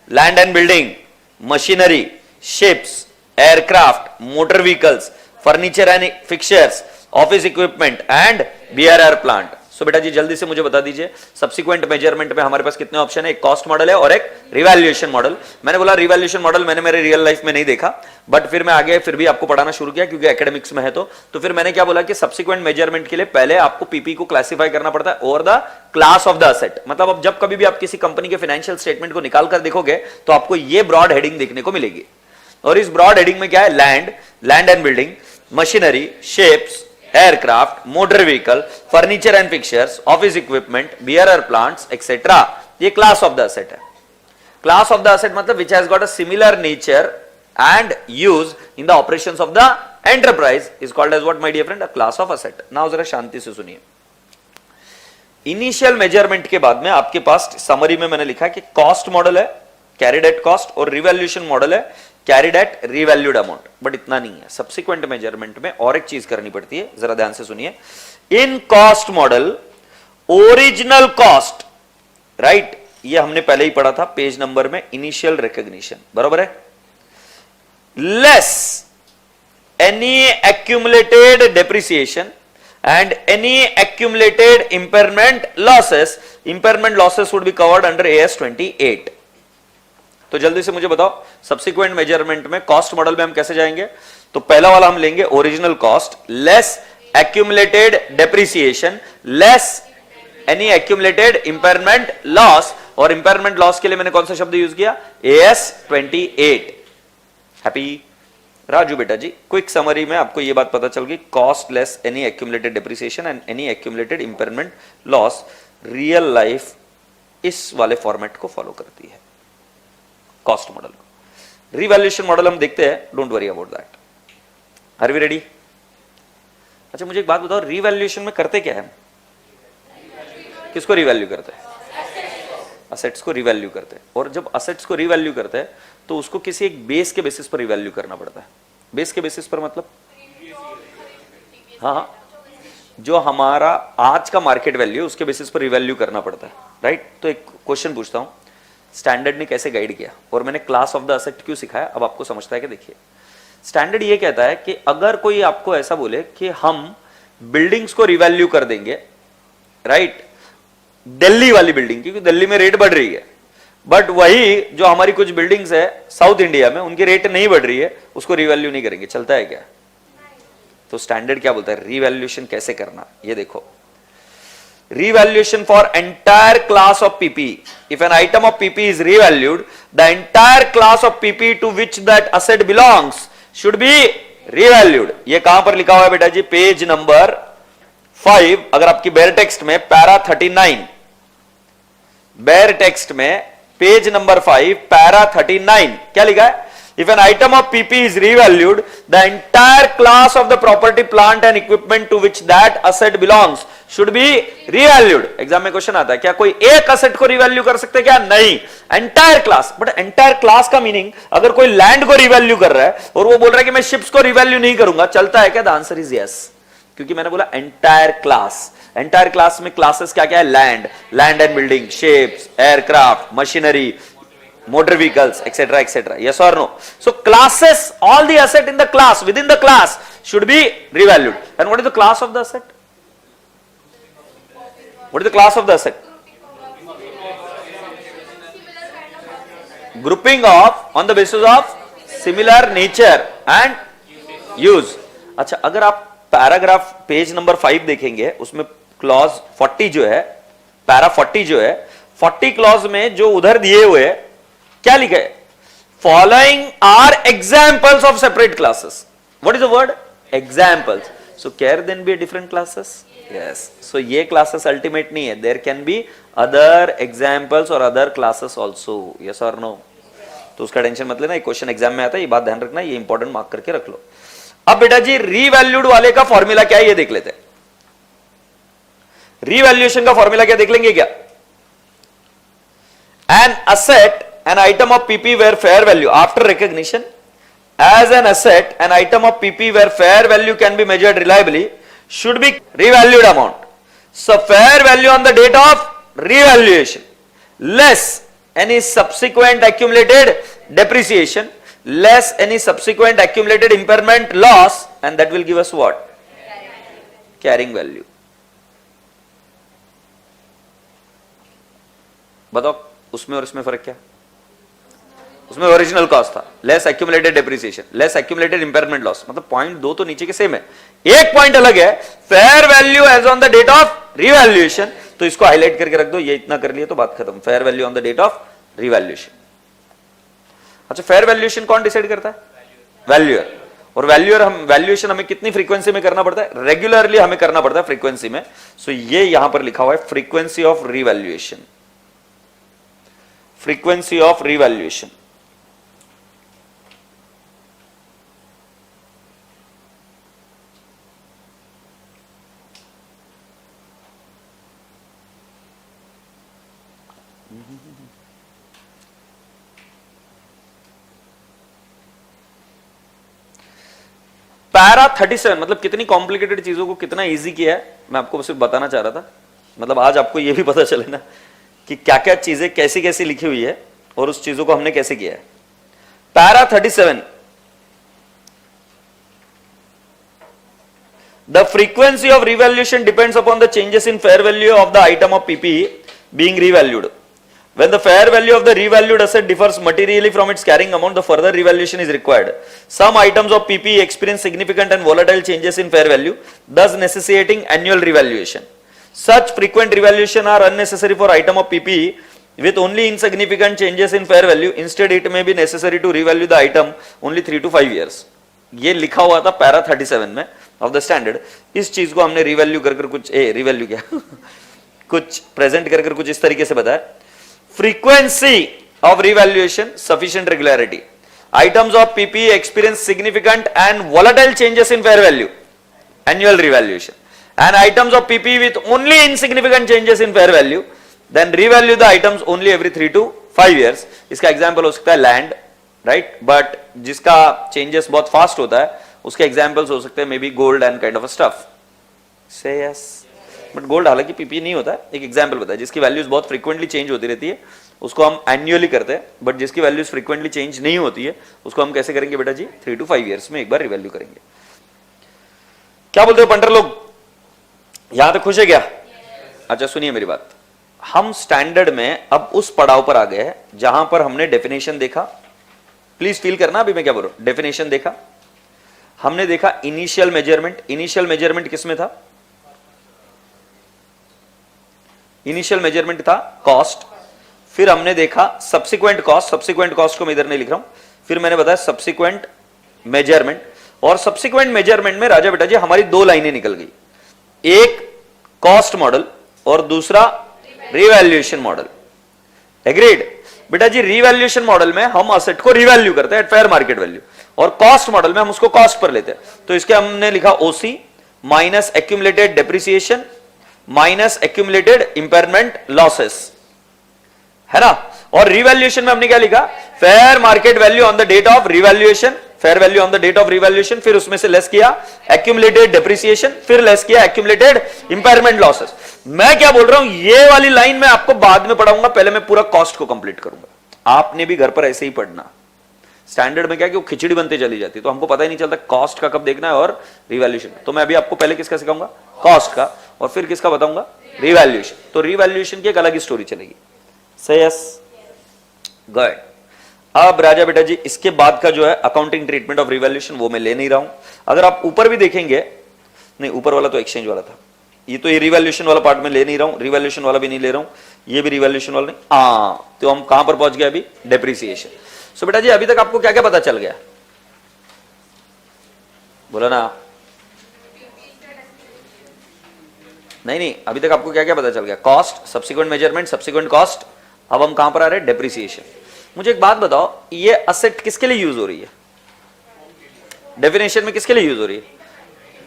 land and building, machinery, ships, aircraft, motor vehicles, furniture and fixtures, office equipment and bearer plant. So बेटा जी जल्दी से मुझे बता दीजिए, सब्सिक्वेंट मेजरमेंट में हमारे पास कितने ऑप्शन है? एक कॉस्ट मॉडल है और एक रिवैल्यूएशन मॉडल. मैंने बोला रिवैल्यूएशन मॉडल मैंने मेरे रियल लाइफ में नहीं देखा, बट फिर मैं आगे फिर भी आपको पढ़ाना शुरू किया क्योंकि एकेडमिक्स में है. तो फिर मैंने क्या बोला कि सब्सिक्वेंट मेजरमेंट के लिए पहले आपको पीपी को क्लासिफाई करना पड़ता है over the class of the asset. मतलब अब जब कभी भी आप किसी कंपनी के फाइनेंशियल स्टेटमेंट को निकाल कर देखोगे तो आपको ये ब्रॉड हेडिंग देखने को मिलेगी. और इस ब्रॉड हेडिंग में क्या है? Land, land and building, machinery, ships, aircraft, motor vehicle, furniture and fixtures, office equipment, bearer plants etcetera. ये क्लास ऑफ द असेट है. क्लास ऑफ द असेट मतलब which has got a similar nature and use in the operations of the enterprise is called as what my dear friend? A class of asset. Now जरा शांति से सुनिए. Initial measurement के बाद में आपके पास summary में मैंने लिखा है कि कॉस्ट मॉडल है, कैरिड एट कॉस्ट, और रिवैल्यूएशन मॉडल है, carried at revalued amount. But इतना नहीं है. सब्सिक्वेंट मेजरमेंट में और एक चीज करनी पड़ती है, जरा ध्यान से सुनिए. In cost model original cost, right, ये हमने पहले ही पढ़ा था पेज नंबर में, इनिशियल रिकॉग्निशन, बरोबर है. less any accumulated depreciation and any accumulated impairment losses. Impairment losses would be covered under AS 28. तो जल्दी से मुझे बताओ सब्सिक्वेंट मेजरमेंट में कॉस्ट मॉडल में हम कैसे जाएंगे? तो पहला वाला हम लेंगे original cost less accumulated depreciation less any accumulated impairment loss, और impairment loss के लिए मैंने कौन सा शब्द यूज किया? AS 28. हैप्पी राजू बेटा जी, क्विक समरी में आपको यह बात पता चल गई, cost less any accumulated depreciation and any accumulated impairment loss real life इस वाले फॉर्मेट को फॉलो करती है, कॉस्ट मॉडल को। रिवैल्यूएशन मॉडल हम देखते हैं, don't worry about that. Are we ready? अच्छा मुझे एक बात बताओ, रिवैल्यूएशन में करते क्या है? किसको रिवैल्यू करते हैं? असेट्स को रिवैल्यू करते हैं। और जब असेट्स को रिवैल्यू करते हैं तो उसको किसी एक बेस के बेसिस पर रिवैल्यू करना पड़ता है। बेस के बेसिस पर मतलब हाँ, जो हमारा आज का मार्केट वैल्यू उसके बेसिस पर रिवैल्यू करना पड़ता है, राइट? तो एक क्वेश्चन पूछता हूं, स्टैंडर्ड ने कैसे गाइड किया और मैंने क्लास ऑफ द असेट क्यों सिखाया, अब आपको समझता है कि देखिए स्टैंडर्ड ये कहता है कि अगर कोई आपको ऐसा बोले कि हम बिल्डिंग्स को रिवैल्यू कर देंगे, राइट, दिल्ली वाली बिल्डिंग, क्योंकि दिल्ली में रेट बढ़ रही है, बट वही जो हमारी कुछ बिल्डिंग्स है साउथ इंडिया में उनकी रेट नहीं बढ़ रही है, उसको रिवैल्यू नहीं करेंगे, चलता है क्या? तो स्टैंडर्ड क्या बोलता है रिवैल्यूएशन कैसे करना, ये देखो, revaluation for entire class of PP. If an item of PP is revalued, the entire class of PP to which that asset belongs should be revalued. ये कहां पर लिखा हुआ है बेटा जी? पेज नंबर 5, अगर आपकी बेयर टेक्स्ट में पैरा 39, बेयर टेक्स्ट में पेज नंबर 5 पैरा 39 क्या लिखा है? If an item of PP is revalued, the entire class of the property, plant and equipment to which that asset belongs should be revalued. Exam में question आता है क्या कोई एक असेट को रिवैल्यू कर सकते हैं क्या? नहीं, entire class. But entire class का मीनिंग, अगर कोई लैंड को रिवैल्यू कर रहा है और वो बोल रहा है कि मैं शिप्स को रिवैल्यू नहीं करूंगा, चलता है क्या? द आंसर इज यस, क्योंकि मैंने बोला एंटायर क्लास। एंटायर क्लास में क्लासेस क्या क्या है? Land, land and building, ships, aircraft, machinery, motor vehicles, etc., etc. Yes or no? So classes, all the asset in the class, within the class should be revalued. And what is the class of the asset? What is the class of the asset? Grouping of on the basis of similar nature and use. अच्छा, अगर आप paragraph page number 5 देखेंगे, उसमें clause 40 जो है, para 40 जो है, 40 clause में जो उधर दिए हुए क्या लिखा है? Following are examples of separate classes. What is the word? Examples. So can then be different classes? Yes. So ये क्लासेस अल्टीमेट नहीं है, there can be other examples और अदर क्लासेस ऑल्सो. यस और नो? तो उसका tension मत लेना, ये क्वेश्चन एग्जाम में आता है, ये बात ध्यान रखना, ये इंपॉर्टेंट मार्क करके रख लो. अब बेटा जी रीवैल्यूड वाले का फॉर्मूला क्या है ये देख लेते हैं. रीवैल्यूएशन का फॉर्मूला क्या देख लेंगे क्या? An asset, an item of PP where fair value after recognition as an asset, an item of PP where fair value can be measured reliably should be revalued amount. So fair value on the date of revaluation less any subsequent accumulated depreciation less any subsequent accumulated impairment loss, and that will give us what? Carrying value. बताओ उसमें और इसमें फर्क क्या? उसमें original cost था, less accumulated depreciation, less accumulated impairment loss, मतलब point दो तो नीचे के सेम है, एक पॉइंट अलग है, fair value as on the date of revaluation. तो इसको हाईलाइट करके रख दो, ये इतना कर लिया तो बात खत्म. Fair value on the date of revaluation. अच्छा, फेयर वैल्यूएशन कौन डिसाइड करता है? वैल्यूअर. और वैल्यूअर हम वैल्यूएशन हमें कितनी फ्रीक्वेंसी में करना पड़ता है? रेगुलरली हमें करना पड़ता है फ्रीक्वेंसी में. सो ये यहां पर लिखा हुआ है frequency of revaluation. Frequency of revaluation. Para 37 मतलब कितनी कॉम्प्लिकेटेड चीजों को कितना इजी किया है, मैं आपको सिर्फ बताना चाह रहा था. मतलब आज आपको यह भी पता चले ना कि क्या क्या चीजें कैसी कैसी लिखी हुई है और उस चीजों को हमने कैसे किया है. Para 37 The frequency of revaluation depends upon the changes in fair value of the item of PPE being revalued. When the fair value of the revalued asset differs materially from its carrying amount, the further revaluation is required. Some items of PPE experience significant and volatile changes in fair value, thus necessitating annual revaluation. Such frequent revaluation are unnecessary for item of PPE with only insignificant changes in fair value. Instead, it may be necessary to revalue the item only 3 to 5 years. ये लिखा हुआ था para 37 में of the standard. इस चीज को हमने revalue कर कुछ रिवैल्यू क्या कुछ प्रेजेंट कर कुछ इस तरीके से बताया. Frequency of revaluation, sufficient regularity. Items of PP experience significant and volatile changes in fair value, annual revaluation. And items of PP with only insignificant changes in fair value, then revalue the items only every 3 to 5 years. इसका example हो सकता है land, right, but जिसका changes बहुत fast होता है उसके examples हो सकते हैं may be gold and kind of stuff. से यस, बट गोल्ड हालांकि पीपी नहीं होता है. एक एग्जाम्पल बताया जिसकी वैल्यूज बहुत फ्रीक्वेंटली चेंज होती रहती है उसको हम एनुअली करते हैं, बट जिसकी वैल्यूज फ्रीक्वेंटली चेंज नहीं होती है उसको हम कैसे करेंगे बेटा जी, 3 to 5 years में एक बार रिवैल्यू करेंगे. क्या बोलते हो पंटर लोग, यहां तक खुश है क्या? अच्छा सुनिए मेरी बात. हम स्टैंडर्ड में अब उस पड़ाव पर आ गए हैं जहां पर हमने डेफिनेशन देखा. प्लीज फील करना अभी मैं क्या बोल रहा हूं. डेफिनेशन देखा, हमने देखा इनिशियल मेजरमेंट. इनिशियल मेजरमेंट किसमें था? इनिशियल मेजरमेंट था कॉस्ट. फिर हमने देखा सब्सिक्वेंट कॉस्ट. सब्सिक्वेंट कॉस्ट को मैं इधर नहीं लिख रहा हूं. फिर मैंने बताया सब्सिक्वेंट मेजरमेंट. और सब्सिक्वेंट मेजरमेंट में राजा बेटा जी हमारी दो लाइनें निकल गई, एक कॉस्ट मॉडल और दूसरा रिवैल्यूएशन मॉडल. एग्रीड बेटा जी. रिवैल्यूएशन मॉडल में हम असेट को रिवैल्यू करते हैं एट फेयर मार्केट वैल्यू, और कॉस्ट मॉडल में हम उसको कॉस्ट पर लेते हैं. तो इसके हमने लिखा OC minus accumulated depreciation minus accumulated impairment losses, है ना. और रिवैल्यूएशन में हमने क्या लिखा? Fair market value on the date of revaluation, fair value on the date of revaluation, फिर उसमें से लेस किया एक्यूमुलेटेड डेप्रिसिएशन, फिर लेस किया एक्यूमुलेटेड इंपेयरमेंट लॉसेस. मैं क्या बोल रहा हूं, ये वाली लाइन मैं आपको बाद में पढ़ाऊंगा, पहले मैं पूरा कॉस्ट को कंप्लीट करूंगा. आपने भी घर पर ऐसे ही पढ़ना. स्टैंडर्ड में क्या कि वो खिचड़ी बनते चली जाती है तो हमको पता ही नहीं चलता कॉस्ट का कब देखना है और रिवैल्यूएशन. तो मैं अभी आपको पहले किसका सिखाऊंगा? कॉस्ट का, और फिर किसका बताऊंगा? रिवैल्यूएशन. तो रिवैल्यूएशन की एक अलग ही स्टोरी चलेगी. से यस, गुड. अब राजा बेटा जी इसके बाद का जो है अकाउंटिंग ट्रीटमेंट ऑफ रिवैल्यूएशन वो मैं ले नहीं रहा हूं. अगर आप ऊपर भी देखेंगे, नहीं ऊपर वाला तो एक्सचेंज वाला था, ये तो ये रिवैल्यूएशन वाला पार्ट में ले नहीं रहा हूं, रिवैल्यूएशन वाला भी नहीं ले रहा हूं, ये भी रिवैल्यूएशन वाला नहीं. तो हम कहां पर पहुंच गए अभी? डेप्रिसिएशन. सो बेटा जी अभी तक आपको क्या क्या पता चल गया? बोला ना. नहीं, अभी तक आपको क्या क्या पता चल गया? Cost, subsequent measurement, subsequent cost. अब हम कहां पर आ रहे हैं? डेप्रिसिएशन. मुझे एक बात बताओ, ये असेट किसके लिए यूज हो रही है? डेफिनेशन में किसके लिए यूज हो रही है?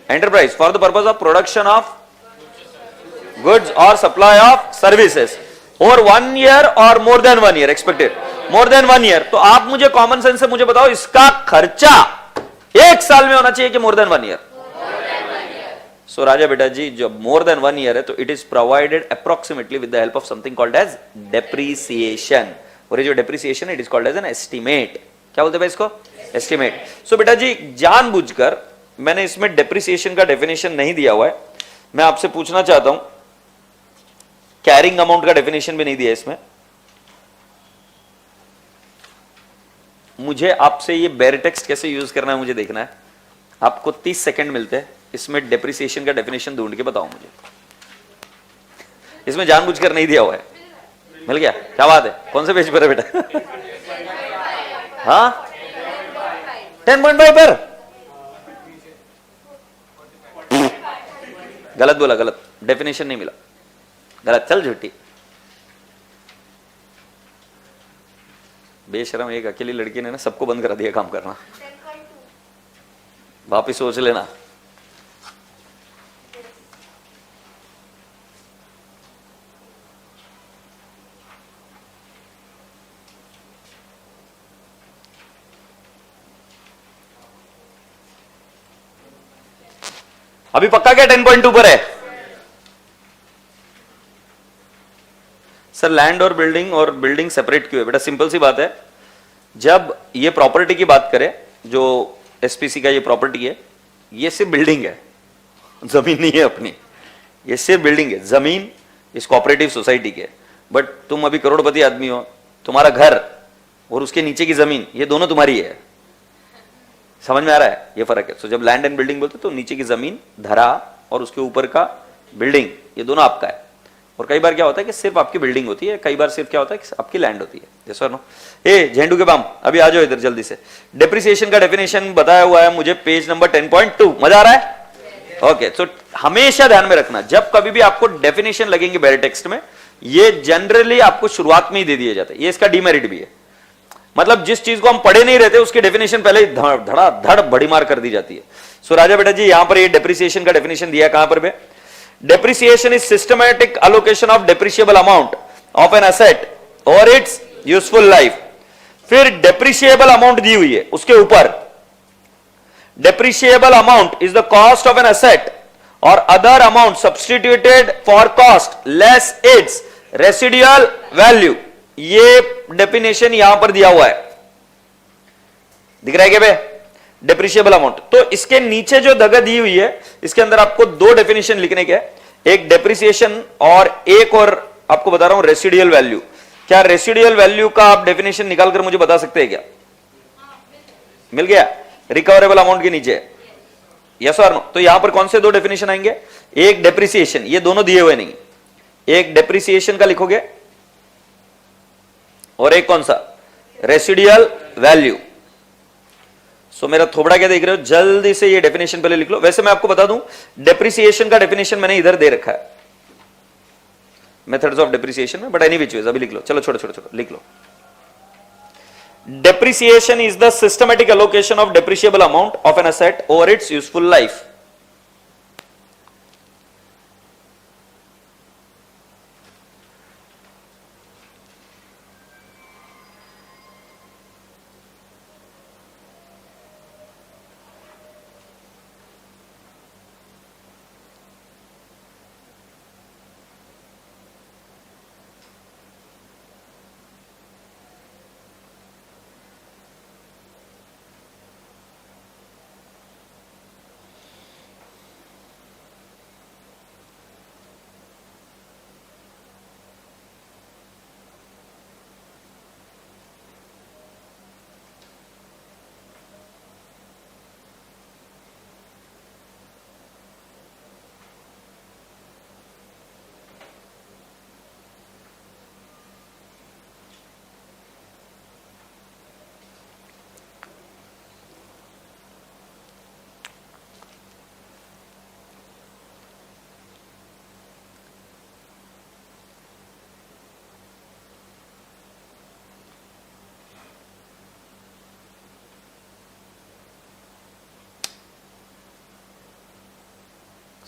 Enterprise for the purpose of production of goods और सप्लाई ऑफ सर्विसेज और 1 year और मोर देन 1 year एक्सपेक्टेड, मोर देन 1 year. तो आप मुझे कॉमन सेंस से मुझे बताओ इसका खर्चा 1 साल में होना चाहिए कि मोर देन 1 year? सो राजा बेटा जी जब मोर देन 1 year है तो it is provided approximately with the help of something called as depreciation. और ये जो depreciation it is called as an estimate. क्या बोलते हैं इसको? एस्टिमेट. सो बेटा जी जानबूझकर मैंने इसमें डेप्रिसिएशन का डेफिनेशन नहीं दिया हुआ है. मैं आपसे पूछना चाहता हूं, कैरिंग अमाउंट का डेफिनेशन भी नहीं दिया इसमें. मुझे आपसे ये बेयर टेक्स्ट कैसे यूज करना है मुझे देखना है. आपको 30 सेकंड मिलते हैं, इसमें डेप्रिसिएशन का डेफिनेशन ढूंढ के बताओ मुझे. इसमें जानबूझकर नहीं दिया हुआ है. मिल गया? क्या बात है. कौन से पेज पर है बेटा? हाँ 10.5 पर. गलत बोला, गलत. डेफिनेशन नहीं मिला, गलत. चल झूठी. बेशरम एक अकेली लड़की ने ना सबको बंद करा दिया काम करना. वापिस सोच लेना. अभी पक्का क्या 10.2 पर है? सर लैंड और बिल्डिंग सेपरेट क्यों है? बेटा सिंपल सी बात है, जब ये प्रॉपर्टी की बात करें, जो एसपीसी का ये प्रॉपर्टी है, ये सिर्फ बिल्डिंग है, जमीन नहीं है अपनी, ये सिर्फ बिल्डिंग है। जमीन इस कोऑपरेटिव सोसाइटी के, बट तुम अभी करोड़पति आदमी हो, तुम्हारा घर और उसके नीचे की जमीन ये दोनों तुम्हारी है। समझ में आ रहा है ये फर्क है? सो जब लैंड एंड बिल्डिंग बोलते तो नीचे की जमीन धरा और उसके ऊपर का बिल्डिंग ये दोनों आपका है। और कई बार क्या होता है कि सिर्फ आपकी बिल्डिंग होती है, कई बार सिर्फ क्या होता है कि आपकी लैंड होती है। यस और नो? ए झेंडू के बाम अभी आ जाओ इधर जल्दी से। डेप्रिसिएशन का डेफिनेशन बताया हुआ है मुझे पेज नंबर 10.2। मजा आ रहा है? ओके, सो हमेशा ध्यान में रखना जब कभी भी आपको डेफिनेशन लगेंगे बैरे टेक्स्ट में, ये जनरली आपको शुरुआत में ही दे दिए जाते हैं। ये इसका डीमेरिट भी है, मतलब जिस चीज को हम पढ़े नहीं रहते उसकी डेफिनेशन पहले ही धड़ा धड़ बड़ी मार कर दी जाती है। सो राजा बेटा जी यहां पर ये डेप्रिसिएशन का डेफिनेशन दिया कहां पर? Depreciation is systematic allocation of depreciable amount of an asset और इट्स यूजफुल लाइफ। फिर डेप्रिशिएबल अमाउंट दी हुई है, उसके ऊपर depreciable amount is the cost of an asset or other amount substituted for cost less its residual value. ये definition यहां पर दिया हुआ है, दिख रहा है क्या बे? Depreciable amount. तो इसके नीचे जो जगह दी हुई है इसके अंदर आपको दो डेफिनेशन लिखने के हैं, एक डेप्रिसिएशन और एक और आपको बता रहा हूं रेसिडुअल वैल्यू। क्या रेसिडुअल वैल्यू का आप डेफिनेशन निकालकर मुझे बता सकते हैं क्या? मिल गया? रिकवरेबल अमाउंट के नीचे यस और नो? तो यहां पर कौन से दो डेफिनेशन आएंगे? एक डेप्रिसिएशन, ये दोनों दिए हुए नहीं, एक डेप्रिसिएशन का लिखोगे और एक कौन सा? Residual value. सो मेरा थोबड़ा क्या देख रहे हो? जल्दी से ये डेफिनेशन पहले लिख लो। वैसे मैं आपको बता दूं डेप्रिसिएशन का डेफिनेशन मैंने इधर दे रखा है मेथड्स ऑफ डेप्रिसिएशन में, बट एनी विच वेज अभी लिख लो। चलो छोड़ो छोड़ो छोड़ो लिख लो। Depreciation is the systematic allocation of depreciable amount of an asset over its useful life.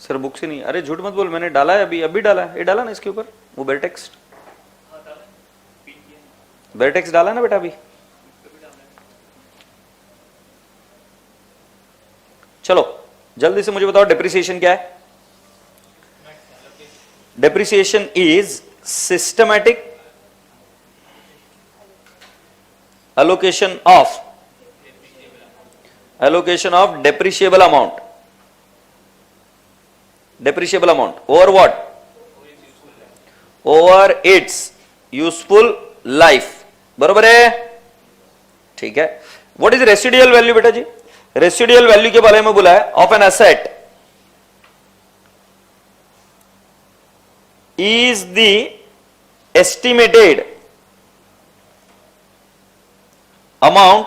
Sir book से नहीं, अरे झूठ मत बोल, मैंने डाला है अभी डाला है, ये डाला ना इसके ऊपर वो बेरटेक्स्ट, बेरटेक्स्ट डाला ना बेटा अभी। चलो जल्दी से मुझे बताओ डेप्रिसिएशन क्या है? Depreciation is systematic allocation of depreciable amount over what? Over its useful life। बरोबर है? ठीक है। व्हाट इज रेसिडुअल वैल्यू बेटा जी? रेसिडुअल वैल्यू के बारे में बोला है of an asset is the estimated amount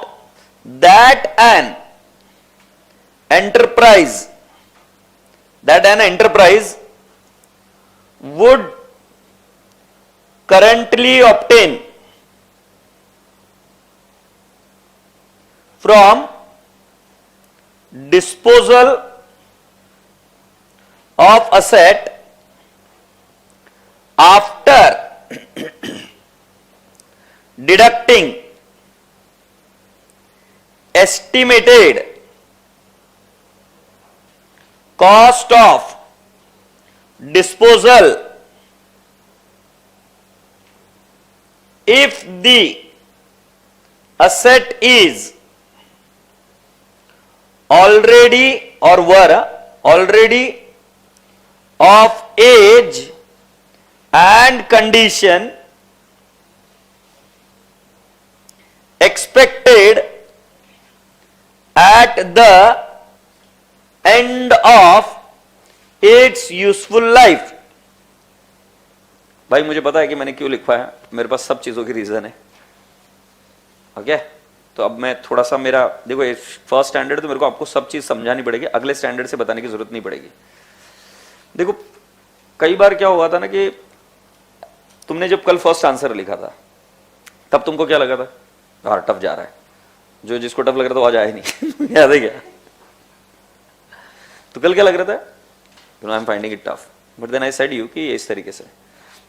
that an enterprise would currently obtain from disposal of asset after deducting estimated cost of disposal if the asset is already or were already of age and condition expected at the end of its useful life. भाई मुझे पता है कि मैंने क्यों लिखा है, मेरे पास सब चीजों की रीजन है. ओके तो अब मैं थोड़ा सा मेरा देखो, फर्स्ट स्टैंडर्ड तो मेरे को आपको सब चीज समझानी पड़ेगी, अगले स्टैंडर्ड से बताने की जरूरत नहीं पड़ेगी. देखो कई बार क्या हुआ था ना कि तुमने जब कल फर्स्ट आंसर लिखा था तब तुमको क्या लगा था, यार टफ जा रहा है, जो जिसको टफ लग रहा था वो आज आया नहीं. याद है क्या? तो कल क्या लग रहा था, I am finding it tough, but then I said you कि इस तरीके से.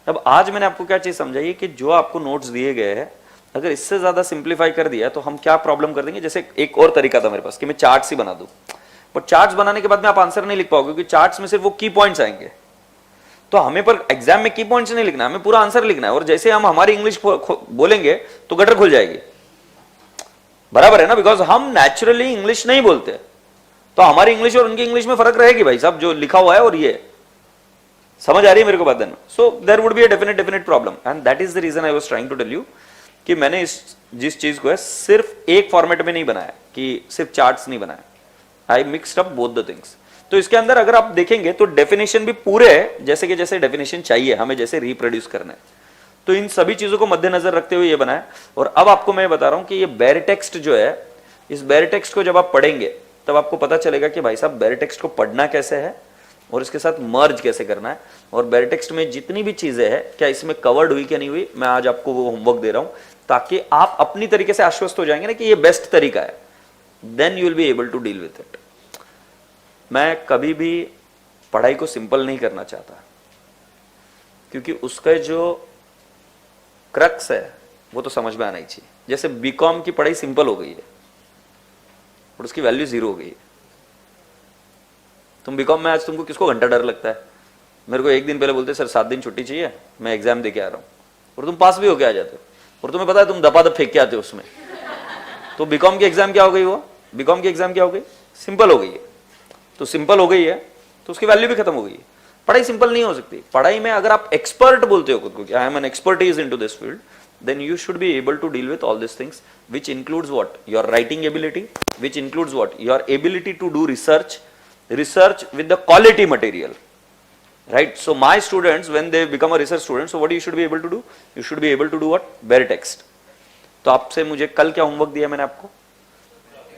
अब आज मैंने आपको क्या चीज समझाई कि जो आपको नोट्स दिए गए हैं अगर इससे ज्यादा सिंप्लीफाई कर दिया तो हम क्या प्रॉब्लम कर देंगे. जैसे एक और तरीका था मेरे पास कि मैं चार्ट्स ही बना दूं, बट चार्ट्स बनाने के बाद में आप आंसर नहीं लिख पाओगे क्योंकि चार्ट्स में सिर्फ वो की पॉइंट्स आएंगे. तो हमें पर एग्जाम में की पॉइंट्स नहीं लिखना, हमें पूरा आंसर लिखना है. और जैसे हम हमारी इंग्लिश बोलेंगे तो गटर खुल जाएगी, बराबर है ना, बिकॉज हम नेचुरली इंग्लिश नहीं बोलते. तो हमारी इंग्लिश और उनकी इंग्लिश में फर्क रहेगी भाई साहब, जो लिखा हुआ है और ये समझ आ रही है मेरे को बात. Then so there would be a definite problem and that is the reason I was trying to tell you कि मैंने जिस चीज को है सिर्फ एक फॉर्मेट में नहीं बनाया कि सिर्फ चार्ट्स नहीं बनाया, I mixed up both the things. तो इसके अंदर अगर आप देखेंगे तो डेफिनेशन भी पूरे है जैसे कि जैसे डेफिनेशन चाहिए हमें, जैसे रिप्रोड्यूस करना है. तो इन सभी चीजों को मद्देनजर रखते हुए ये बनाया. और अब आपको मैं बता रहा हूं कि ये बैर टेक्स्ट जो है, इस बैर टेक्स्ट को जब आप पढ़ेंगे तब आपको पता चलेगा कि भाई साहब बैर टेक्स्ट को पढ़ना कैसे है और इसके साथ मर्ज कैसे करना है. और बैर टेक्स्ट में जितनी भी चीजें हैं क्या इसमें कवर्ड हुई क्या नहीं हुई, मैं आज आपको वो होमवर्क दे रहा हूं ताकि आप अपनी तरीके से आश्वस्त हो जाएंगे ना कि ये बेस्ट तरीका है. Then you will be able to deal with it. मैं कभी भी पढ़ाई को सिंपल नहीं करना चाहता क्योंकि उसका जो क्रक्स है वो तो समझ में आना ही चाहिए. जैसे बीकॉम की पढ़ाई सिंपल हो गई है और उसकी वैल्यू 0 हो गई है. तुम बीकॉम में आज तुमको किसको घंटा डर लगता है? मेरे को एक दिन पहले बोलते सर 7 दिन छुट्टी चाहिए, मैं एग्जाम दे के आ रहा हूं, और तुम पास भी होके आ जाते हो और तुम्हें पता है तुम दपादप फेंक के आते हो उसमें. तो बीकॉम की एग्जाम क्या हो गई, वो बीकॉम की एग्जाम क्या हो गई, सिंपल हो गई है. तो सिंपल हो गई है तो उसकी वैल्यू भी खत्म हो गई है. पढ़ाई सिंपल नहीं हो सकती. पढ़ाई में अगर आप एक्सपर्ट बोलते हो खुद को, I am an expertise into this field, then you should be able to deal with all these things, which includes what, your writing ability, which includes what, your ability to do research with the quality material, right? So my students when they become a research student, so what you should be able to do, you should be able to do what, bare text. तो आपसे मुझे कल क्या homework दिया मैंने आपको,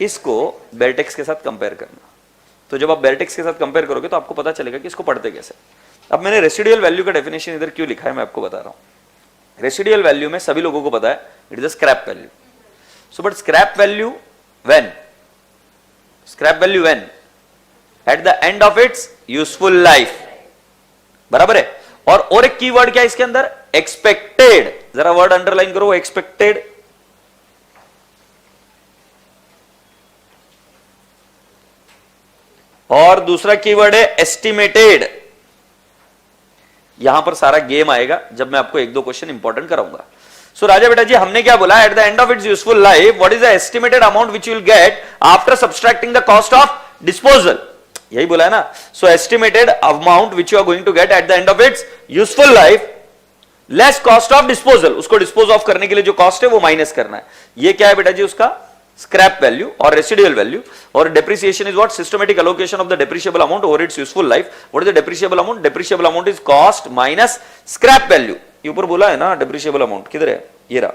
इसको bare text के साथ कंपेयर करना. तो जब आप bare text के साथ कंपेयर करोगे तो आपको पता चलेगा कि इसको पढ़ते कैसे. अब मैंने रेसिडुअल वैल्यू का डेफिनेशन इधर क्यों लिखा है मैं आपको बता रहा हूं. रेसिडुअल वैल्यू में सभी लोगों को पता है it is a scrap value. So but scrap value when eight the end of its useful life, बराबर है. और एक कीवर्ड क्या है इसके अंदर, एक्सपेक्टेड. जरा वर्ड अंडरलाइन करो, एक्सपेक्टेड. और दूसरा कीवर्ड है एस्टिमेटेड. यहां पर सारा गेम आएगा जब मैं आपको 1-2 क्वेश्चन इंपॉर्टेंट कराऊंगा. सो राजा बेटा जी हमने क्या बोला, at the end of its useful life what is the estimated amount which you will get after subtracting the cost of disposal. यही बोला है ना. So estimated amount which you are going to get at the end of its useful life less cost of disposal. उसको dispose of करने के लिए जो cost है वो माइनस करना है. ये क्या है बेटा जी, उसका स्क्रैप वैल्यू और रेसिडुअल वैल्यू. और depreciation is what, systematic allocation of the depreciable amount over its useful life. What is the depreciable amount, depreciable amount is cost minus scrap value. ये ऊपर बोला है ना डेप्रिशिएबल अमाउंट, किधर है, ये रहा.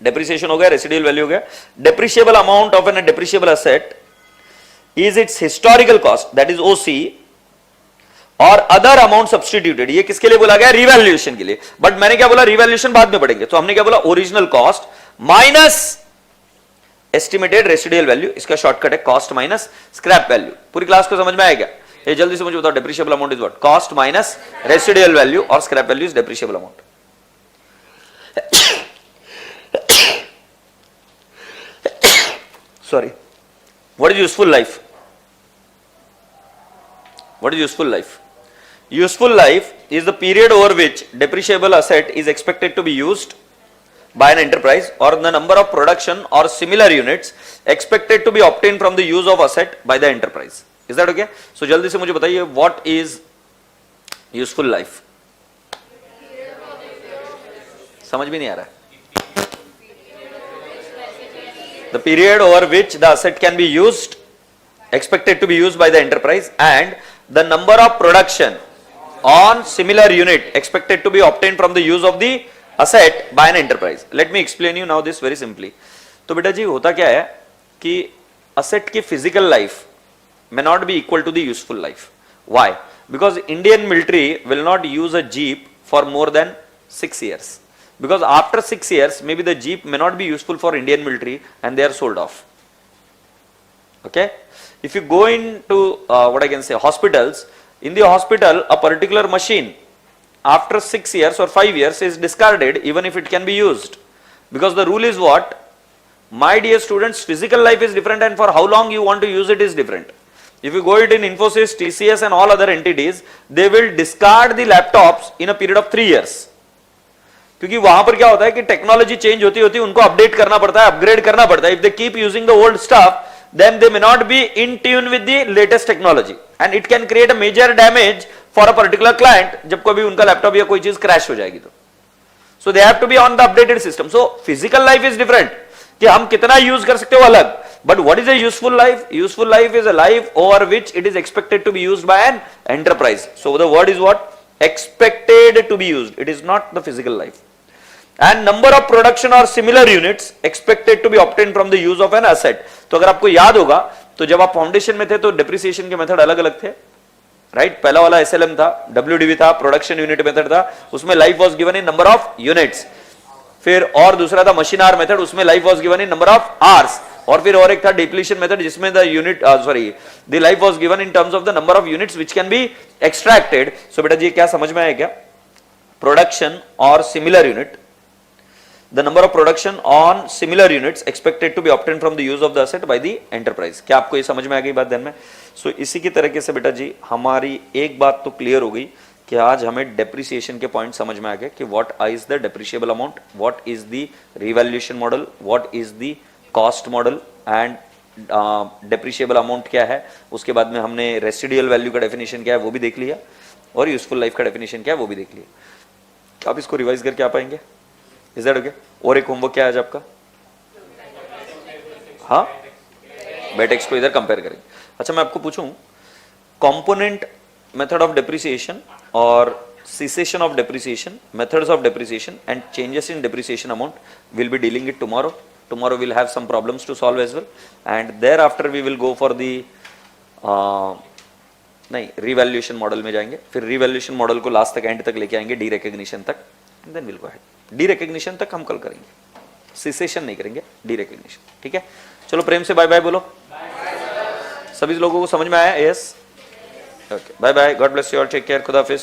डेप्रिसिएशन हो गया, रेसिडुअल वैल्यू हो गया. Depreciable amount of an depreciable asset is its historical cost, that is OC, or other amount substituted. ये किसके लिए बोला गया, रिवैल्यूएशन के लिए. बट मैंने क्या बोला, रिवैल्यूएशन बाद में पढ़ेंगे. तो हमने क्या बोला, original cost minus estimated residual value. इसका शॉर्टकट है कॉस्ट माइनस स्क्रैप वैल्यू. पूरी क्लास को समझ में आएगा. ये जल्दी से मुझे बताओ, depreciable amount is what, cost minus residual value, और scrap value is depreciable amount. Sorry, what is useful life, what is useful life. Useful life is the period over which depreciable asset is expected to be used by an enterprise, or the number of production or similar units expected to be obtained from the use of asset by the enterprise. Is that okay? So जल्दी से मुझे बताइए what is useful life समझ भी नहीं आ रहा है. The period over which the asset can be used, expected to be used by the enterprise, and the number of production on similar unit expected to be obtained from the use of the asset by an enterprise. Let me explain you now this very simply. तो बेटा जी होता क्या है कि asset की physical life may not be equal to the useful life. Why? Because Indian military will not use a jeep for more than 6 years. Because after 6 years, maybe the jeep may not be useful for Indian military and they are sold off. Okay? If you go into what I can say hospitals, in the hospital a particular machine after 6 years or 5 years is discarded even if it can be used. Because the rule is what? My dear students, physical life is different and for how long you want to use it is different. If you go it in Infosys, TCS and all other entities, they will discard the laptops in a period of 3 years. क्योंकि वहां पर क्या होता है कि technology change होती होती उनको अपडेट करना पड़ता है, अपग्रेड करना पड़ता है. If they keep using the old stuff then they may not be in tune with the latest technology and it can create a major damage for a particular client जब कभी उनका laptop या कोई चीज crash हो जाएगी तो. So they have to be on the updated system. So physical life is different कि हम कितना यूज कर सकते हो अलग. But what is a useful life? Useful life is a life over which it is expected to be used by an enterprise. So the word is what? Expected to be used. It is not the physical life. And number of production or similar units expected to be obtained from the use of an asset. तो अगर आपको याद होगा तो जब आप foundation में थे तो डिप्रिसिएशन के मेथड अलग अलग थे, राइट? पहला वाला SLM था, WDV था, प्रोडक्शन यूनिट मेथड था, उसमें life was given in number of units. फिर और दूसरा था मशीन आवर मेथड, उसमें life was given in number of hours. और फिर और एक था डिप्लीशन मेथड जिसमें the unit the life was given in terms of the number of units which can be extracted. So बेटा जी क्या समझ में आया क्या? प्रोडक्शन और similar unit, the number of production on similar units expected to be obtained from the use of the asset by the enterprise. क्या आपको ये समझ में आ गई बात ध्यान में? सो इसी की तरीके से बेटा जी हमारी एक बात तो क्लियर हो गई कि आज हमें डेप्रिसिएशन के पॉइंट समझ में आ गए कि what is the depreciable amount, what is the revaluation model, what is the cost model and depreciable amount क्या है. उसके बाद में हमने रेसिडुअल वैल्यू का डेफिनेशन क्या है वो भी देख लिया और यूजफुल लाइफ का डेफिनेशन क्या है वो भी देख लिया. आप इसको रिवाइज करके आ पाएंगे? Is that okay? और एक होमवर्क क्या है आज आपका? हाँ, बेटेक्स को इधर कंपेयर करेंगे. अच्छा मैं आपको पूछूं, कंपोनेंट मेथड ऑफ डेप्रिसिएशन और cessation of depreciation, methods of depreciation and changes in depreciation amount will be dealing it tomorrow. Tomorrow we'll have some problems to solve as well and thereafter we will go for the नहीं revaluation model में जाएंगे. फिर revaluation model को last तक and तक लेके आएंगे D recognition तक and then we'll go ahead. D recognition तक हम कल करेंगे, सिसेशन नहीं करेंगे, डी रिकग्निशन. ठीक है, चलो प्रेम से बाय बाय बोलो. सभी लोगों को समझ में आया? Yes, okay, bye bye, God bless you all, take care, खुदा हाफिज.